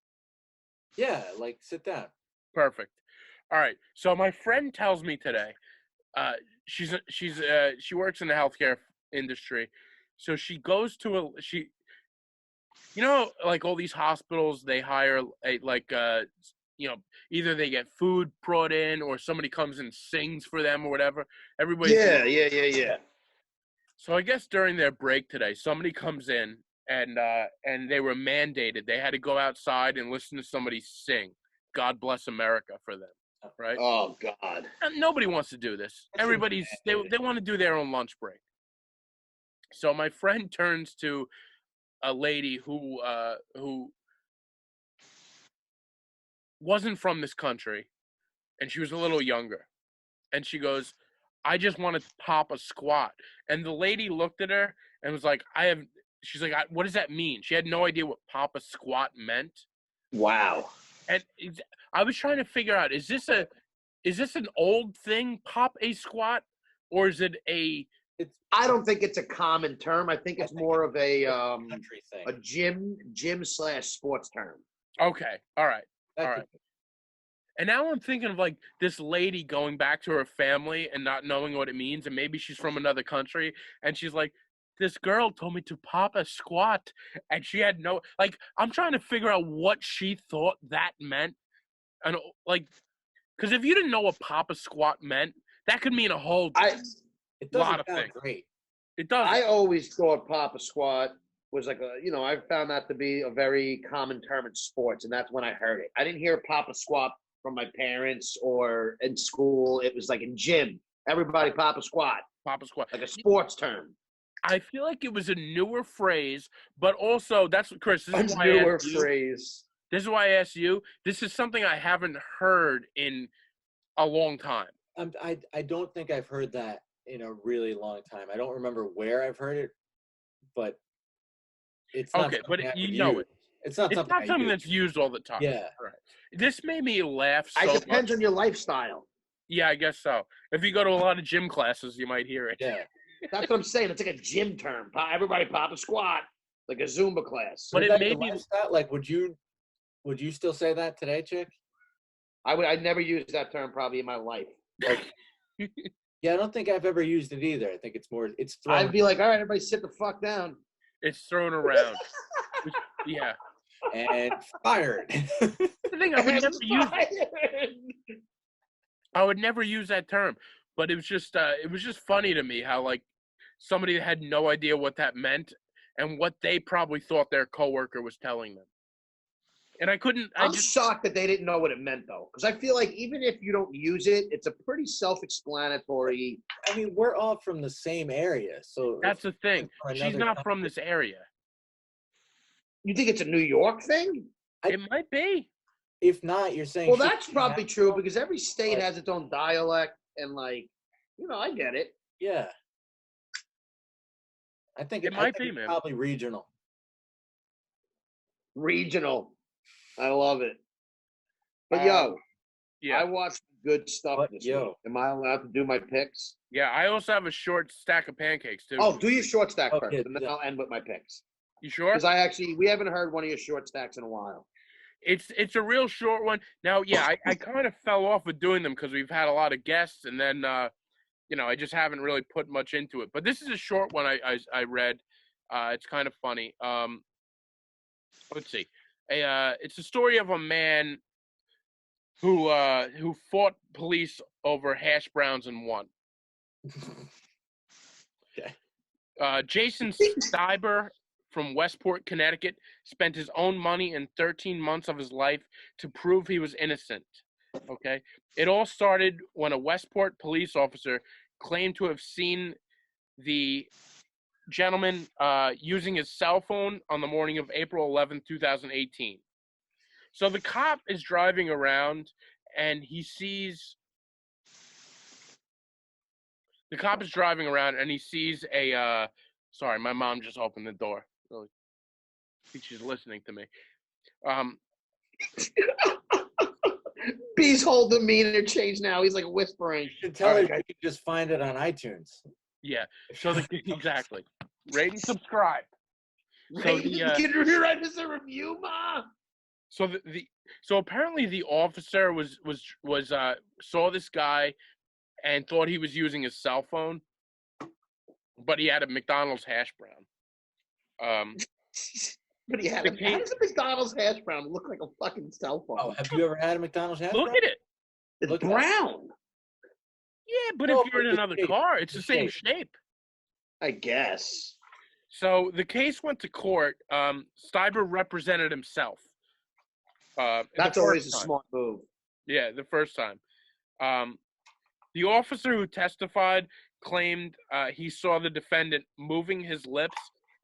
S4: Yeah, like sit down.
S2: Perfect. All right. So my friend tells me today, she works in the healthcare industry, so she goes to like all these hospitals, they hire either they get food brought in or somebody comes and sings for them or whatever. Everybody's
S3: Yeah.
S2: So I guess during their break today, somebody comes in and they were mandated. They had to go outside and listen to somebody sing "God Bless America" for them, right?
S3: Oh God.
S2: And nobody wants to do this.
S4: That's
S2: Everybody's they want to do their own lunch break. So my friend turns to a lady who wasn't from this country, and she was a little younger, and she goes, "I just want to pop a squat." And the lady looked at her and was like, she's like, "What does that mean?" She had no idea what pop a squat meant.
S3: Wow.
S2: And I was trying to figure out, is this an old thing, pop a squat, or is it a
S3: I don't think it's a common term. I think it's more of a
S4: country thing.
S3: a gym/sports term.
S2: okay, all right.
S4: That
S2: all
S4: could
S2: right. And now I'm thinking of like this lady going back to her family and not knowing what it means, and maybe she's from another country, and she's like, "This girl told me to pop a squat," and she had no like. I'm trying to figure out what she thought that meant, and like, because if you didn't know what pop a squat meant, that could mean a whole
S4: It
S2: lot
S4: doesn't
S2: of
S4: sound
S2: things.
S4: great.
S2: It does.
S3: I always thought Papa Squat was like I found that to be a very common term in sports, and that's when I heard it. I didn't hear Papa Squat from my parents or in school. It was like in gym. Everybody Papa Squat,
S2: pop a squat.
S3: like a sports term.
S2: I feel like it was a newer phrase, but also that's Chris. This
S3: A
S2: is why I
S3: newer
S2: asked you.
S3: phrase.
S2: This is why I asked you. This is something I haven't heard in a long time.
S4: I don't think I've heard that in a really long time. I don't remember where I've heard it, but it's not
S2: Okay, but
S4: something I
S2: you
S4: would
S2: know
S4: use.
S2: it.
S4: It's not
S2: It's
S4: something
S2: not
S4: I
S2: something
S4: use.
S2: that's used all the time.
S4: Yeah.
S2: Right. This made me laugh so
S3: It depends
S2: much.
S3: on your lifestyle.
S2: Yeah, I guess so. If you go to a lot of gym classes, you might hear it.
S4: Yeah.
S3: That's what I'm saying. It's like a gym term. Everybody Papa Squat, like a Zumba class.
S2: But
S4: Is
S2: it
S4: that
S2: made
S4: your
S2: me-
S4: lifestyle? Like, would you still say that today, Chick?
S3: I'd never use that term probably in my life.
S4: Yeah, I don't think I've ever used it either. I think it's thrown.
S3: I'd be like, all right, everybody sit the fuck down.
S2: It's thrown around. Yeah.
S4: and fired.
S2: The thing I would never use that term, but it was just funny to me how like somebody had no idea what that meant and what they probably thought their coworker was telling them. And I couldn't.
S3: I'm shocked that they didn't know what it meant, though, because I feel like even if you don't use it, it's a pretty self-explanatory.
S4: I mean, we're all from the same area, so
S2: That's the thing.
S4: from
S2: She's
S4: another
S2: not
S4: country.
S2: from this area.
S3: You think it's a New York thing?
S2: It might be.
S4: If not, you're saying.
S3: Well,
S4: she
S3: that's
S4: doesn't
S3: probably
S4: have
S3: true
S4: to?
S3: because every state
S4: Like-
S3: has its own dialect, and I get it.
S4: Yeah. I think
S2: It might be,
S4: it's
S2: man.
S4: probably regional.
S3: Regional, I love it. But
S2: Yeah.
S3: I watched good stuff
S4: But,
S3: this
S4: yo.
S3: week. Am I allowed to do my picks?
S2: Yeah, I also have a short stack of pancakes too.
S3: Oh, do your short stack
S4: Okay,
S3: first, and then
S4: yeah.
S3: I'll end with my picks.
S2: You sure?
S3: Because we haven't heard one of your short stacks in a while.
S2: It's a real short one. Now, yeah, I kind of fell off with doing them because we've had a lot of guests, and then I just haven't really put much into it. But this is a short one I read. It's kind of funny. Let's see. It's a story of a man who fought police over hash browns and won.
S4: Okay.
S2: Jason Steiber from Westport, Connecticut, spent his own money and 13 months of his life to prove he was innocent. Okay? It all started when a Westport police officer claimed to have seen the gentleman using his cell phone on the morning of April 11th, 2018. So the cop is driving around and he sees a sorry, my mom just opened the door. Really, I think she's listening to me.
S3: B's whole demeanor changed now. He's like whispering.
S4: You should tell her
S3: Alright,
S4: you can just find it on iTunes.
S2: Yeah. So exactly. Rate and subscribe. So
S3: Can you write us a review, Ma?
S2: So so apparently the officer was saw this guy and thought he was using his cell phone, but he had a McDonald's hash brown.
S3: But he had how does a McDonald's hash brown look like a fucking cell phone?
S4: Oh, have you ever had a McDonald's hash
S2: Look
S4: brown?
S2: at it.
S3: It's
S4: look at
S3: brown.
S2: Yeah, but
S4: No,
S2: if you're in
S4: but the
S2: another
S4: shape,
S2: car, it's
S4: the
S2: the same
S4: shape.
S2: shape.
S3: I guess.
S2: So the case went to court. Steiber represented himself.
S3: That's always a smart move.
S2: Yeah, the first time. The officer who testified claimed he saw the defendant moving his lips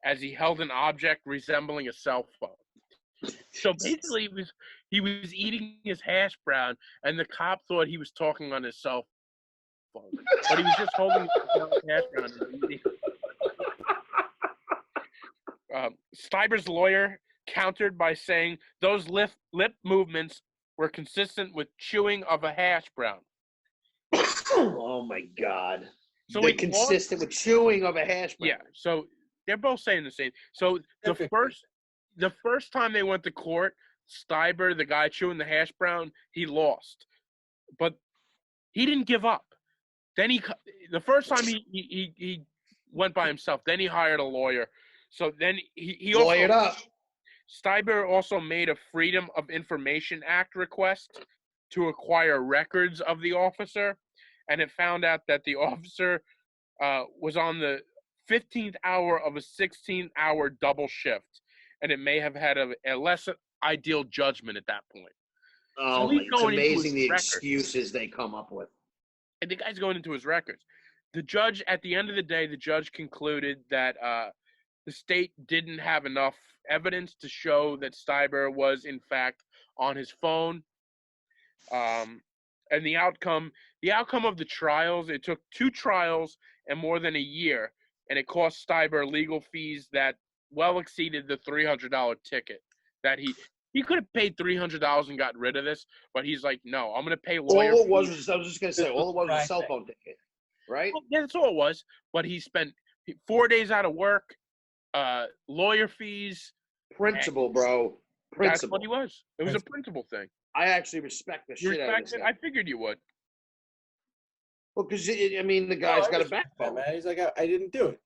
S2: as he held an object resembling a cell phone. So basically, he was eating his hash brown, and the cop thought he was talking on his cell phone, but he was just holding his hash brown. And eating. Steiber's lawyer countered by saying those lip movements were consistent with chewing of a hash brown.
S3: Oh my God!
S2: So
S3: they're consistent with chewing of a hash brown.
S2: Yeah, so they're both saying the same. So the first time they went to court, Steiber, the guy chewing the hash brown, he lost, but he didn't give up. Then the first time he went by himself. Then he hired a lawyer. So then he also
S3: lawyered up.
S2: Steiber also made a Freedom of Information Act request to acquire records of the officer, and it found out that the officer was on the 15th hour of a 16-hour double shift, and it may have had a less ideal judgment at that point.
S3: Oh,
S2: So
S3: it's amazing the excuses they come up with.
S2: And the guy's going into his records. The judge, at the end of the day, concluded that the state didn't have enough evidence to show that Steiber was, in fact, on his phone. And the outcome of the trials, it took 2 trials and more than a year, and it cost Steiber legal fees that well exceeded the $300 ticket that he could have paid $300 and got rid of this, but he's like, no, I'm going to pay lawyer
S3: All it was
S2: fees.
S3: I was just going to say, all it was a cell phone ticket, right?
S2: Well, yeah, that's all it was. But he spent 4 days out of work, lawyer fees.
S3: Principle, bro. Principle.
S2: That's what he was. It was a principle thing.
S3: I actually respect the shit out of this guy.
S2: I figured you would.
S3: Well, because, I mean, the guy's got a backbone.
S4: Man. He's like, I didn't do it.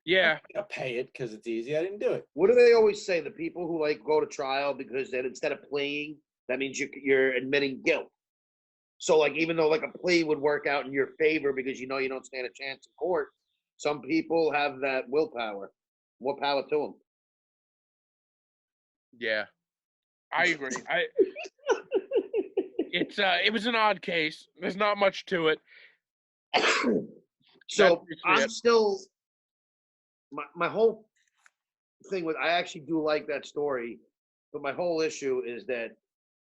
S2: Yeah.
S4: I'll pay it because it's easy. I didn't do it.
S3: What do they always say? The people who, go to trial because then instead of pleading, that means you're admitting guilt. So, even though, a plea would work out in your favor because you know you don't stand a chance in court, some people have that willpower. More power to them.
S2: Yeah. I agree. It was an odd case. There's not much to it.
S3: So
S2: That's
S3: I'm
S2: it.
S3: still my whole thing with I actually do like that story, but my whole issue is that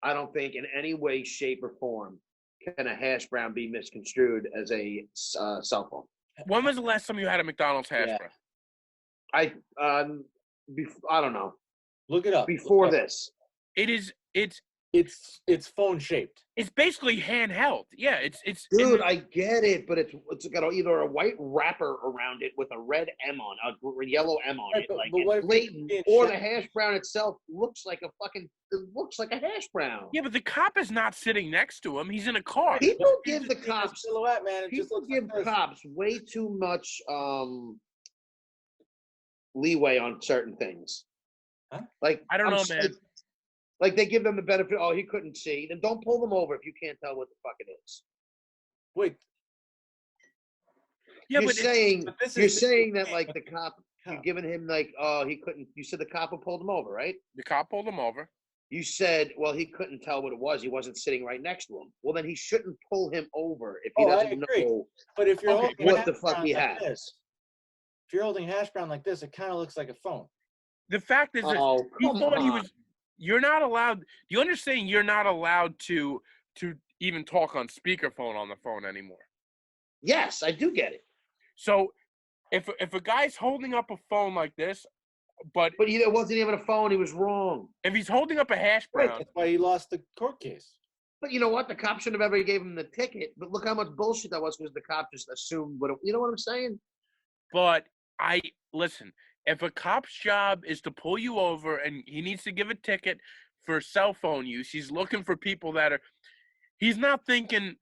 S3: I don't think in any way, shape, or form can a hash brown be misconstrued as a cell phone.
S2: When was the last time you had a McDonald's hash
S4: Yeah.
S2: brown?
S3: I don't know.
S4: Look it up.
S3: Before
S4: Look it up.
S3: this,
S4: It's phone shaped.
S2: It's basically handheld. Yeah, it's
S3: dude, I get it, but it's got either a white wrapper around it with a red M on, a yellow M on
S4: Right,
S3: it,
S4: but
S3: like
S4: what
S3: it's
S4: if
S3: blatant,
S4: it's
S3: or the
S4: shipped?
S3: hash brown itself looks like a hash brown.
S2: Yeah, but the cop is not sitting next to him. He's in a car.
S3: People
S4: He's
S3: give the
S4: just seeing his
S3: cops
S4: silhouette, man. It just
S3: people
S4: looks
S3: give
S4: like this.
S3: cops way too much leeway on certain things.
S4: Huh?
S3: Like
S2: I don't know, man.
S3: Like they give them the benefit. Oh, he couldn't see. Then don't pull them over if you can't tell what the fuck it is.
S4: Wait,
S2: Yeah,
S3: you're
S2: but
S3: saying
S4: but this
S3: you're
S4: is-
S3: saying that like the cop, you're
S4: Cop.
S3: giving him like, oh, he couldn't. You said the cop who pulled him over, right?
S2: the cop pulled him over.
S3: You said, well, he couldn't tell what it was. He wasn't sitting right next to him. Well, then he shouldn't pull him over if he
S4: Oh, I
S3: doesn't
S4: agree.
S3: know
S4: But if you're
S2: Okay,
S4: holding
S3: what
S4: hash
S3: the fuck
S4: brown
S3: he
S4: like
S3: had.
S4: this, if you're holding hash brown like this, it kind of looks like a phone.
S2: The fact is that
S3: Oh,
S2: he
S3: come
S2: thought he
S3: on.
S2: was. You're not allowed. Do you understand? You're not allowed to even talk on speakerphone on the phone anymore.
S3: Yes, I do get it.
S2: So if a guy's holding up a phone like this, but
S3: But it wasn't even a phone. He was wrong.
S2: if he's holding up a hash brown,
S4: That's why he lost the court case.
S3: But you know what? The cop shouldn't have ever gave him the ticket. But look how much bullshit that was because the cop just assumed what you know what I'm saying?
S2: but listen, if a cop's job is to pull you over and he needs to give a ticket for cell phone use, he's looking for people that are. He's not thinking.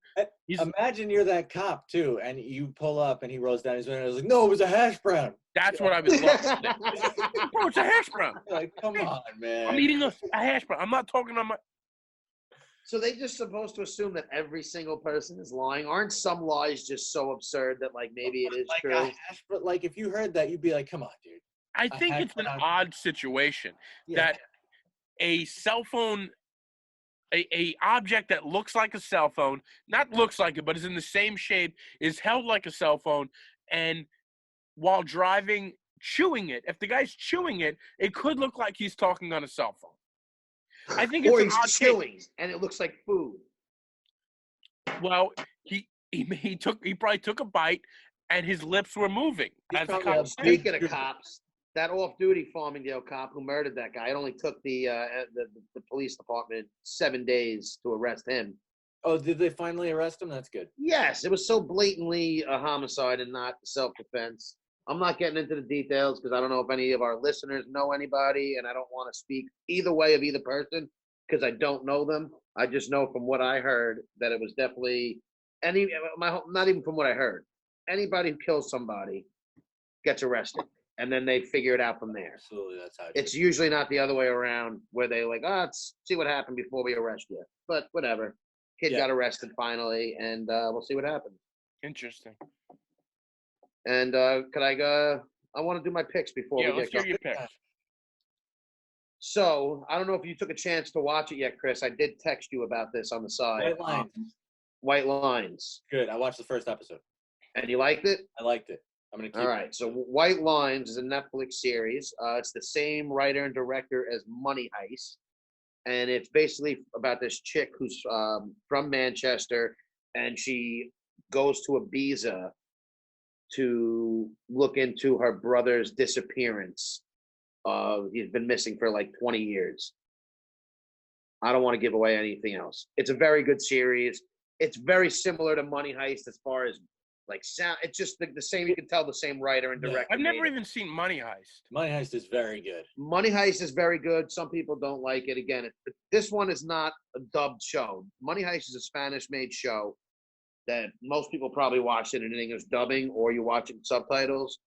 S4: Imagine you're that cop too, and you pull up, and he rolls down his window. And was like, "No, it was a hash brown."
S2: That's what I would love to think. Bro, it's a hash brown.
S4: You're like, come on, man.
S2: I'm eating a hash brown. I'm not talking on my.
S3: So they just supposed to assume that every single person is lying? Aren't some lies just so absurd that like maybe it is
S4: like
S3: true?
S4: a hash, but like if you heard that, you'd be like, "Come on, dude."
S2: I think
S4: hash
S2: it's an
S4: brown.
S2: odd situation
S4: Yeah.
S2: that a cell phone, a object that looks like a cell phone, not looks like it, but is in the same shape, is held like a cell phone, and while driving, chewing it. If the guy's chewing it, it could look like he's talking on a cell phone. I think it's
S3: Or
S2: an
S3: he's
S2: odd case.
S3: chewing and it looks like food.
S2: Well, he probably took a bite, and his lips were moving.
S4: He's
S2: As the
S4: probably
S2: cop
S4: a
S2: said.
S3: Speaking of
S4: Dude.
S3: cops, that off-duty Farmingdale cop who murdered that guy, it only took the police department 7 days to arrest him.
S4: Oh, did they finally arrest him? That's good.
S3: Yes, it was so blatantly a homicide and not self-defense. I'm not getting into the details because I don't know if any of our listeners know anybody, and I don't want to speak either way of either person because I don't know them. I just know from what I heard that it was definitely not even from what I heard. Anybody who kills somebody gets arrested, and then they figure it out from there.
S4: Absolutely, that's how
S3: It's usually not the other way around where they like, let's see what happened before we arrest you. But whatever. Kid got arrested finally, and we'll see what happens.
S2: Interesting.
S3: And could I go? I want to do my picks before
S2: Yeah,
S3: we
S2: let's
S3: get
S2: hear
S3: going.
S2: your picks.
S3: So I don't know if you took a chance to watch it yet, Chris. I did text you about this on the side.
S4: White Lines.
S3: White Lines.
S4: Good. I watched the first episode.
S3: And you liked it?
S4: I liked it. I'm gonna keep
S3: All right. So White Lines is a Netflix series. It's the same writer and director as Money Heist. And it's basically about this chick who's from Manchester, and she goes to Ibiza to look into her brother's disappearance. He's been missing for like 20 years. I don't want to give away anything else. It's a very good series. It's very similar to Money Heist as far as like sound. It's just the same. You can tell the same writer and director.
S2: I've never
S3: made it.
S2: even seen Money Heist.
S4: Money Heist is very good.
S3: Money Heist is very good. Some people don't like it. Again, this one is not a dubbed show. Money Heist is a Spanish-made show that most people probably watch it in English dubbing, or you watch it in subtitles.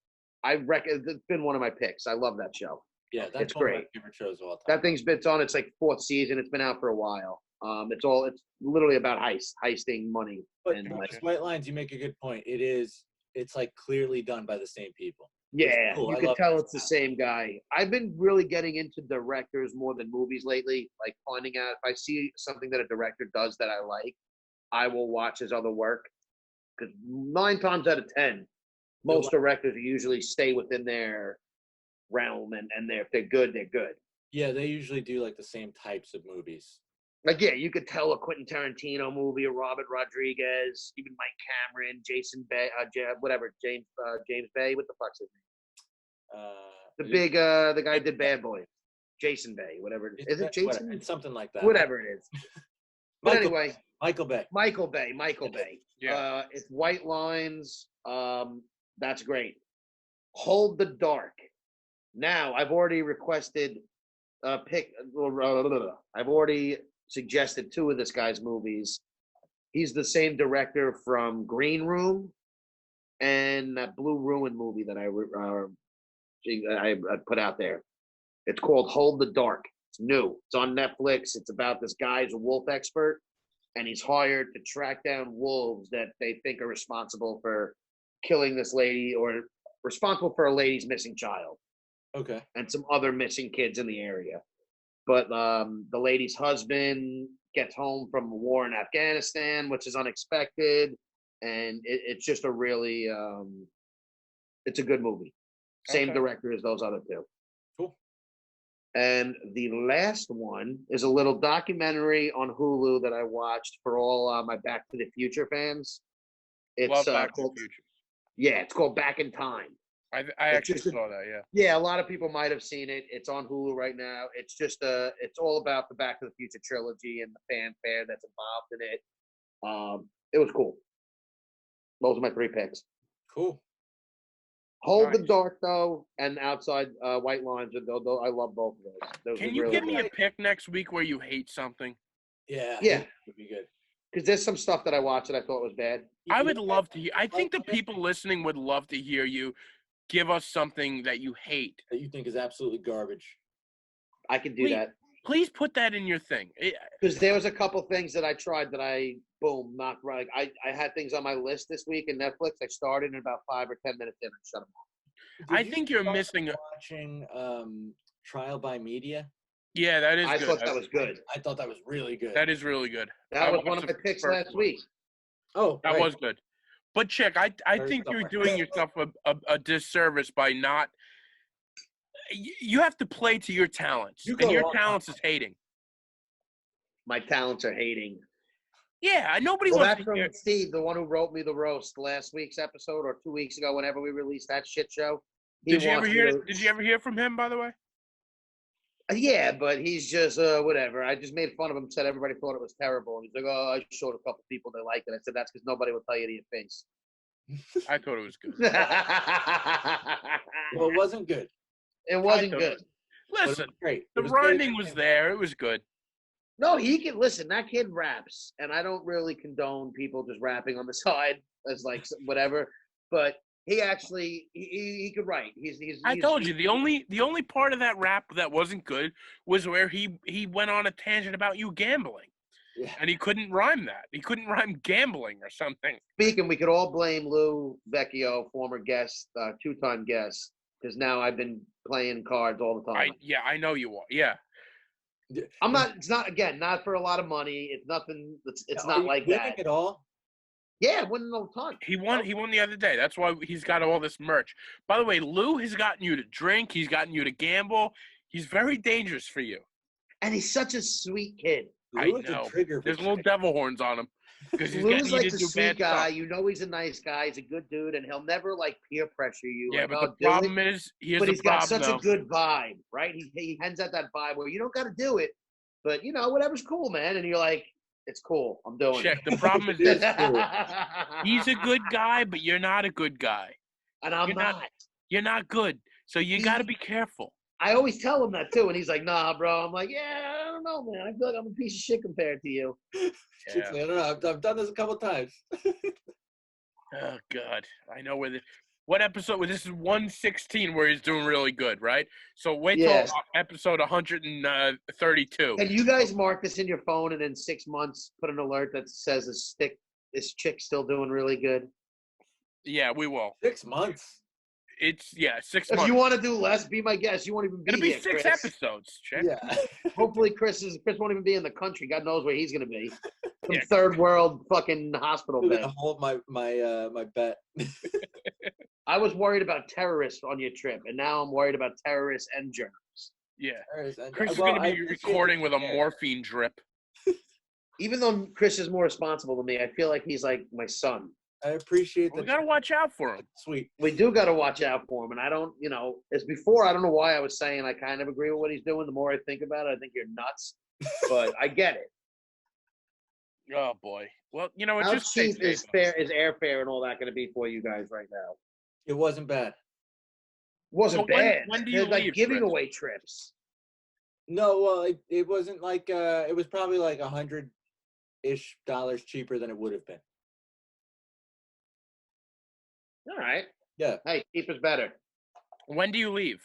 S3: I reckon it's been one of my picks. I love that show.
S4: Yeah, that's
S3: It's
S4: one of
S3: great.
S4: my favorite shows of all time.
S3: That thing's been on. It's like 4th season. It's been out for a while. It's literally about heisting money.
S4: But
S3: and
S4: with
S3: like,
S4: White Lines, you make a good point. It's like clearly done by the same people.
S3: Yeah,
S4: cool.
S3: you
S4: I
S3: can
S4: love
S3: tell
S4: that
S3: it's the
S4: style.
S3: same guy. I've been really getting into directors more than movies lately, like finding out if I see something that a director does that I like, I will watch his other work. Because 9 times out of 10,
S4: You'll
S3: most directors usually stay within their realm, and if they're good, they're good.
S4: Yeah, they usually do like the same types of movies.
S3: Like, yeah, you could tell a Quentin Tarantino movie, a Robert Rodriguez, even Mike Cameron, Jason Bay, whatever, James Bay. What the fuck's his name? The guy who did Bad Boys. Jason Bay, whatever it is. Is it Jason?
S4: It's something like that.
S3: Whatever it is. But anyway,
S4: Michael Bay.
S3: Michael Bay.
S2: Yeah.
S3: It's White Lines. That's great. Hold the Dark. Now, I've already requested I've already suggested 2 of this guy's movies. He's the same director from Green Room and that Blue Ruin movie that I put out there. It's called Hold the Dark. It's new. It's on Netflix. It's about this guy who's a wolf expert, and he's hired to track down wolves that they think are responsible for killing this lady or responsible for a lady's missing child.
S4: Okay.
S3: And some other missing kids in the area. But the lady's husband gets home from a war in Afghanistan, which is unexpected. And it's just a really, it's a good movie. Same director as those other 2.
S4: Cool.
S3: And the last one is a little documentary on Hulu that I watched for all my Back to the Future fans. It's
S2: Love Back to the
S3: called,
S2: Future.
S3: yeah, it's called Back in Time.
S2: I actually saw that. Yeah.
S3: Yeah, a lot of people might have seen it. It's on Hulu right now. It's just it's all about the Back to the Future trilogy and the fanfare that's involved in it. It was cool. Those are my 3 picks.
S4: Cool.
S3: Hold the Dark though, and Outside White Lines. I love both of those.
S2: Can you give me a pick next week where you hate something?
S4: Yeah.
S3: Yeah.
S4: Would be good.
S3: Because there's some stuff that I watched that I thought was bad.
S2: I would love to hear. I think the people listening would love to hear you give us something that you hate.
S4: That you think is absolutely garbage.
S3: I can do that.
S2: Please put that in your thing.
S3: Because there was a couple things that I tried that knocked right. I had things on my list this week in Netflix. I started in about 5 or 10 minutes in and shut them off.
S2: I think you're missing
S4: watching Trial by Media.
S2: Yeah, that is
S3: I
S2: good.
S3: thought that was good.
S4: I thought that was really good.
S2: That is really good.
S3: That was one of my picks last week.
S4: Oh,
S2: that was good. But Chic, I think you're doing yourself a disservice by not. You have to play to your talents, and your talents is hating.
S3: My talents are hating.
S2: Yeah, nobody
S3: Well,
S2: wants
S3: that's
S2: to
S3: from
S2: hear.
S3: Steve, the one who wrote me the roast last week's episode or 2 weeks ago, whenever we released that shit show.
S2: Did you ever hear from him, by the way?
S3: Yeah, but he's just whatever. I just made fun of him, said everybody thought it was terrible. And he's like, "Oh, I showed a couple people they liked it." I said, "That's because nobody will tell you to your face."
S2: I thought it was good.
S4: Well, it wasn't good.
S3: It wasn't good.
S2: Listen,
S4: great.
S2: The rhyming was there. It was good.
S3: No, he can listen. That kid raps, and I don't really condone people just rapping on the side as like whatever. But he actually he could write.
S2: I told you the only part of that rap that wasn't good was where he went on a tangent about you gambling.
S4: Yeah.
S2: And he couldn't rhyme that. He couldn't rhyme gambling or something.
S3: Speaking, we could all blame Lou Vecchio, former guest, 2-time guest, because now I've been playing cards all the time.
S2: I know you are. Yeah.
S3: I'm not. It's not again. Not for a lot of money. It's nothing. It's not like that
S4: at all.
S3: Yeah, winning all the time.
S2: He won the other day. That's why he's got all this merch. By the way, Lou has gotten you to drink. He's gotten you to gamble. He's very dangerous for you.
S3: And he's such a sweet kid.
S2: I know. There's little devil horns on him.
S3: Lou's like the sweet guy. You know he's a nice guy. He's a good dude, and he'll never like peer pressure you.
S2: Yeah,
S3: like,
S2: but the problem is
S3: he's got such a good vibe, right? He hands out that vibe where you don't got to do it, but whatever's cool, man. And you're like, it's cool. I'm doing it.
S2: The problem is this. He's a good guy, but you're not a good guy.
S3: And I'm not.
S2: You're not good. So you got to be careful.
S3: I always tell him that too, and he's like, "Nah, bro." I'm like, "Yeah, I don't know, man. I feel like I'm a piece of shit compared to you."
S4: Yeah. I don't know. I've done this a couple times.
S2: Oh God, I know where what episode? This is 116 where he's doing really good, right? So wait till episode 132.
S3: And you guys mark this in your phone, and in 6 months, put an alert that says this chick's still doing really good.
S2: Yeah, we will.
S4: 6 months.
S2: It's 6
S3: If
S2: months.
S3: you want to do less, be my guest. You won't even be
S2: It'll be
S3: here,
S2: 6
S3: Chris.
S2: episodes, Chick.
S4: Yeah.
S3: Hopefully, Chris won't even be in the country. God knows where he's gonna be. Some
S2: Yeah.
S3: third world fucking hospital
S4: I'm
S3: bed.
S4: gonna hold my bet.
S3: I was worried about terrorists on your trip, and now I'm worried about terrorists and germs.
S2: Yeah.
S4: Chris
S2: Chris is going to be recording with a morphine drip.
S3: Even though Chris is more responsible than me, I feel like he's like my son.
S4: I appreciate
S2: We
S4: the
S2: got to watch out for him.
S4: sweet.
S3: We do got to watch out for him, and I don't, as before, I don't know why I was saying I kind of agree with what he's doing. The more I think about it, I think you're nuts, but I get it.
S2: Oh, boy. Well, it's
S3: How
S2: just
S3: cheap is airfare and all that going to be for you guys right now?
S4: It wasn't bad.
S3: Wasn't
S2: So
S3: bad.
S2: when do you
S3: They're like
S2: leave,
S3: giving
S2: Chris?
S3: away trips.
S4: No, well, it wasn't like it was probably like $100-ish cheaper than it would have been.
S3: All right.
S4: Yeah.
S3: Hey, cheap is better.
S2: When do you leave?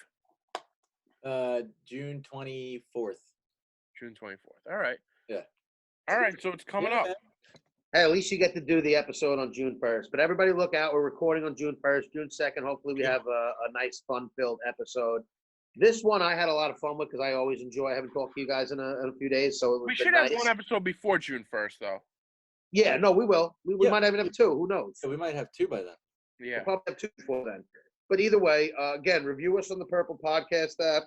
S4: June 24th.
S2: June 24th. All right.
S4: Yeah.
S2: All right, so it's coming up.
S3: Hey, at least you get to do the episode on June 1st. But everybody look out. We're recording on June 1st. June 2nd, hopefully we have a nice, fun-filled episode. This one I had a lot of fun with because I always enjoy. I haven't talked to you guys in a few days, so it was
S2: We
S3: been
S2: should
S3: nice.
S2: have one episode before June 1st, though.
S3: Yeah, no, we will. We
S4: Yeah.
S3: might even have two. Who knows?
S4: So we might have 2 by then.
S2: Yeah.
S3: We'll probably have two before then. But either way, again, review us on the Purple Podcast app.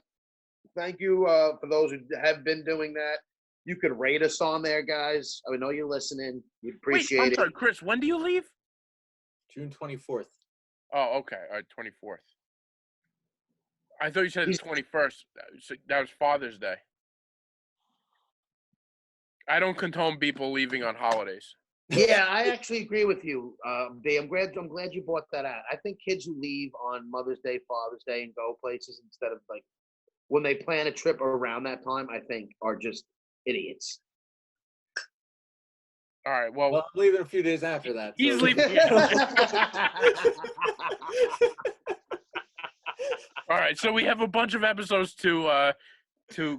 S3: Thank you for those who have been doing that. You could rate us on there, guys. I know you're listening. We appreciate
S2: Wait, I'm
S3: it.
S2: sorry, Chris, when do you leave?
S4: June 24th.
S2: Oh, okay. All right, 24th. I thought you said the 21st. That was Father's Day. I don't condone people leaving on holidays.
S3: Yeah, I actually agree with you, B. I'm glad you brought that out. I think kids who leave on Mother's Day, Father's Day, and go places instead of like when they plan a trip around that time, I think are just idiots.
S2: All right, well,
S4: Well, I'm leaving a few days after that.
S2: he's
S4: so-
S2: leaving. All right, so we have a bunch of episodes to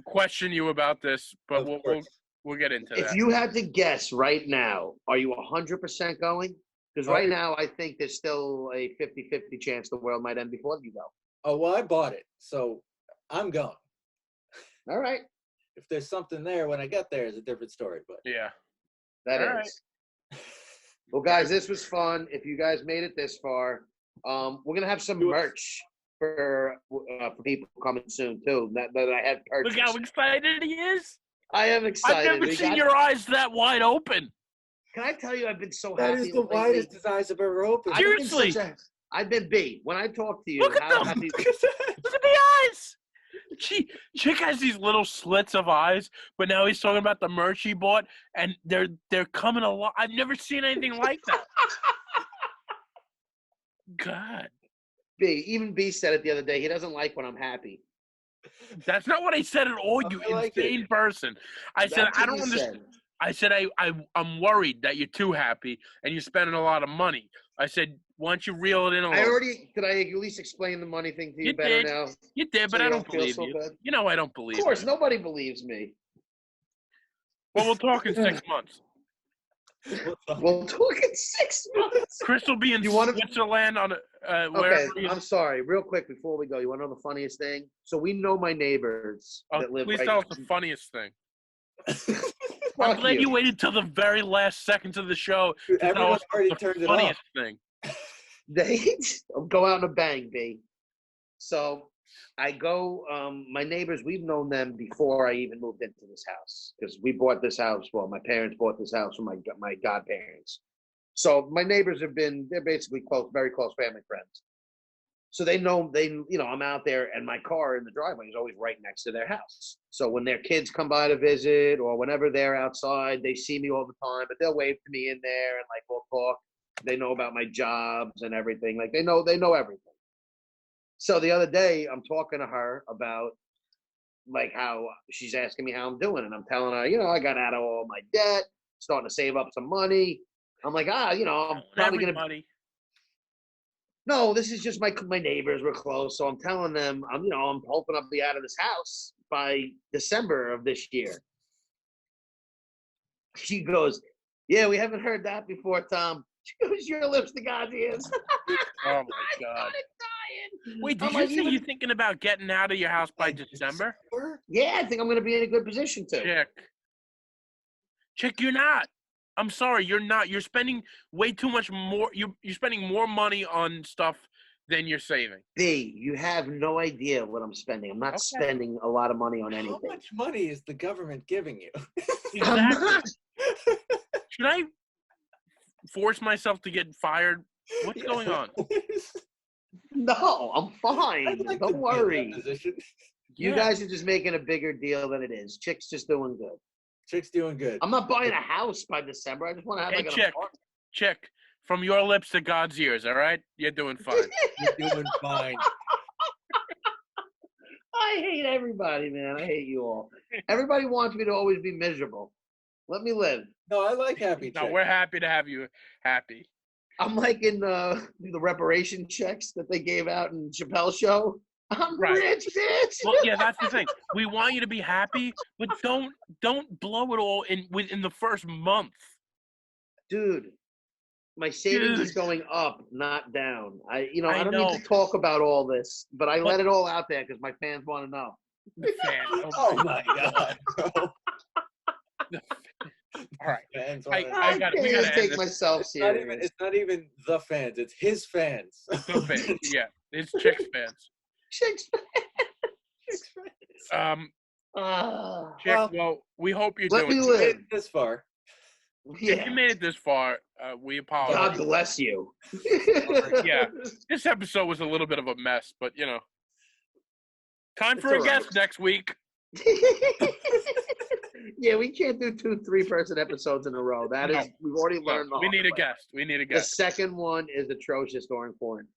S2: question you about this, but
S4: Of
S2: we'll
S4: course.
S2: we'll get into
S3: If
S2: that.
S3: you had to guess right now, are you 100% going? Because right now, I think there's still a 50-50 chance the world might end before you go.
S4: Oh, well, I bought it, so I'm going.
S3: All right.
S4: If there's something there when I get there, is a different story. But
S2: Yeah.
S3: That
S2: All
S3: is. Well, guys, this was fun. If you guys made it this far, we're gonna have some merch for people coming soon too. That I had purchased.
S2: Look how excited he is.
S3: I am excited.
S2: I've never seen your eyes that wide open.
S3: Can I tell you, I've been so
S4: that
S3: happy.
S4: is the
S3: lately.
S4: widest his eyes have ever opened.
S2: Seriously.
S3: I've been B. When I talk to you,
S2: Look at
S3: how
S2: them.
S3: happy.
S2: Look at the eyes. Chick has these little slits of eyes, but now he's talking about the merch he bought, and they're coming a lot. I've never seen anything like that. God,
S3: Even B said it the other day. He doesn't like when I'm happy.
S2: that's not what I said at all. You
S4: I like
S2: insane person. I said
S3: That's
S2: I
S3: what
S2: don't
S3: you
S2: understand.
S3: said.
S2: I said I'm worried that you're too happy and you're spending a lot of money. I said, why don't you reel it in a little?
S3: Did I at least explain the money thing to you,
S2: You
S3: better
S2: did.
S3: now?
S2: You did, but
S3: So
S2: I
S3: you
S2: don't
S3: feel
S2: believe
S3: so
S2: you.
S3: bad?
S2: You know I don't believe
S3: Of course,
S2: you.
S3: nobody believes me.
S2: Well, we'll talk in 6 months.
S3: We'll talk in 6 months.
S2: Chris will be in
S3: You wanna-
S2: Switzerland on
S3: Okay,
S2: wherever he
S3: I'm sorry. Real quick before we go, you want to know the funniest thing? So we know my neighbors
S2: Oh,
S3: that live
S2: please
S3: right.
S2: tell us the funniest thing. I'm
S3: Fuck
S2: glad
S3: you.
S2: you waited till the very last seconds of the show to tell
S4: Everyone
S2: us
S4: already
S2: the
S4: turned it
S2: funniest
S4: off.
S2: thing.
S3: They go out in a bang, B. So I go. My neighbors, we've known them before I even moved into this house because we bought this house. Well, my parents bought this house from my godparents. So my neighbors they're basically close, very close family friends. So they know, I'm out there and my car in the driveway is always right next to their house. So when their kids come by to visit or whenever they're outside, they see me all the time, but they'll wave to me in there and like, we'll talk. They know about my jobs and everything. Like they know everything. So the other day I'm talking to her about like how she's asking me how I'm doing. And I'm telling her, I got out of all my debt, starting to save up some money. I'm like, I'm probably going to.
S2: Everybody.
S3: No, this is just my neighbors were close. So I'm telling them, I'm hoping I'll be out of this house by December of this year. She goes, yeah, we haven't heard that before, Tom. She goes, your lips to God's ears.
S2: Oh my God.
S3: started dying.
S2: Wait, did
S3: I'm
S2: you
S3: like,
S2: say
S3: even-
S2: you're thinking about getting out of your house by December?
S3: Yeah, I think I'm going to be in a good position to.
S2: Chick, you're not. I'm sorry, you're not. You're spending way too much more. You're spending more money on stuff than you're saving.
S3: B, you have no idea what I'm spending. I'm not
S2: Okay.
S3: spending a lot of money on
S4: How
S3: anything.
S4: much money is the government giving you?
S3: I'm
S2: Exactly.
S3: not.
S2: Should I force myself to get fired? What's
S4: Yeah.
S2: going on?
S3: No, I'm fine.
S4: I'd like to
S3: Don't
S4: be in that
S3: worry.
S4: position.
S3: You
S2: Yeah.
S3: guys are just making a bigger deal than it is. Chick's just doing good.
S4: Chick's doing good.
S3: I'm not buying a house by December. I just want to have
S2: Hey,
S3: like an
S2: Chick.
S3: apartment.
S2: Chick, from your lips to God's ears, all right? You're doing fine.
S4: You're doing fine.
S3: I hate everybody, man. I hate you all. Everybody wants me to always be miserable. Let me live.
S4: No, I like happy
S2: No,
S4: Chick.
S2: we're happy to have you happy.
S3: I'm like in the reparation checks that they gave out in Chappelle's show. I'm
S2: Right.
S3: rich, bitch.
S2: Well, yeah, that's the thing. We want you to be happy, but don't blow it all within the first month.
S3: Dude, my savings is
S2: Dude.
S3: going up, not down. I
S2: I
S3: don't
S2: know.
S3: need to talk about all this, but I
S2: But-
S3: let it all out there because my fans want to know.
S2: The fan.
S4: Oh my God, bro.
S2: All right.
S4: Fans
S2: I
S4: wanna-
S2: got-
S3: can't
S2: we gotta
S3: even
S2: end
S3: take
S2: this.
S3: myself
S4: It's not
S3: serious.
S4: even. It's not even the fans. It's his fans.
S2: The fan. Yeah, it's Chick's fans.
S3: Chick's
S2: Chick,
S4: Well,
S2: well, we hope you're
S3: let
S2: doing.
S3: me
S4: You made
S3: live.
S4: it this far.
S2: If
S3: Yeah.
S2: you made it this far, we
S3: God
S2: apologize.
S3: bless you.
S2: Yeah. This episode was a little bit of a mess, but time
S3: It's
S2: for a
S3: all right.
S2: guest next week.
S3: Yeah, we can't do 2 3-person episodes in a row. That is,
S2: No.
S3: we've already
S2: No,
S3: learned. the
S2: we
S3: hard
S2: need a
S3: way.
S2: guest. We need a
S3: The
S2: guest.
S3: second one is atrocious during quarantine.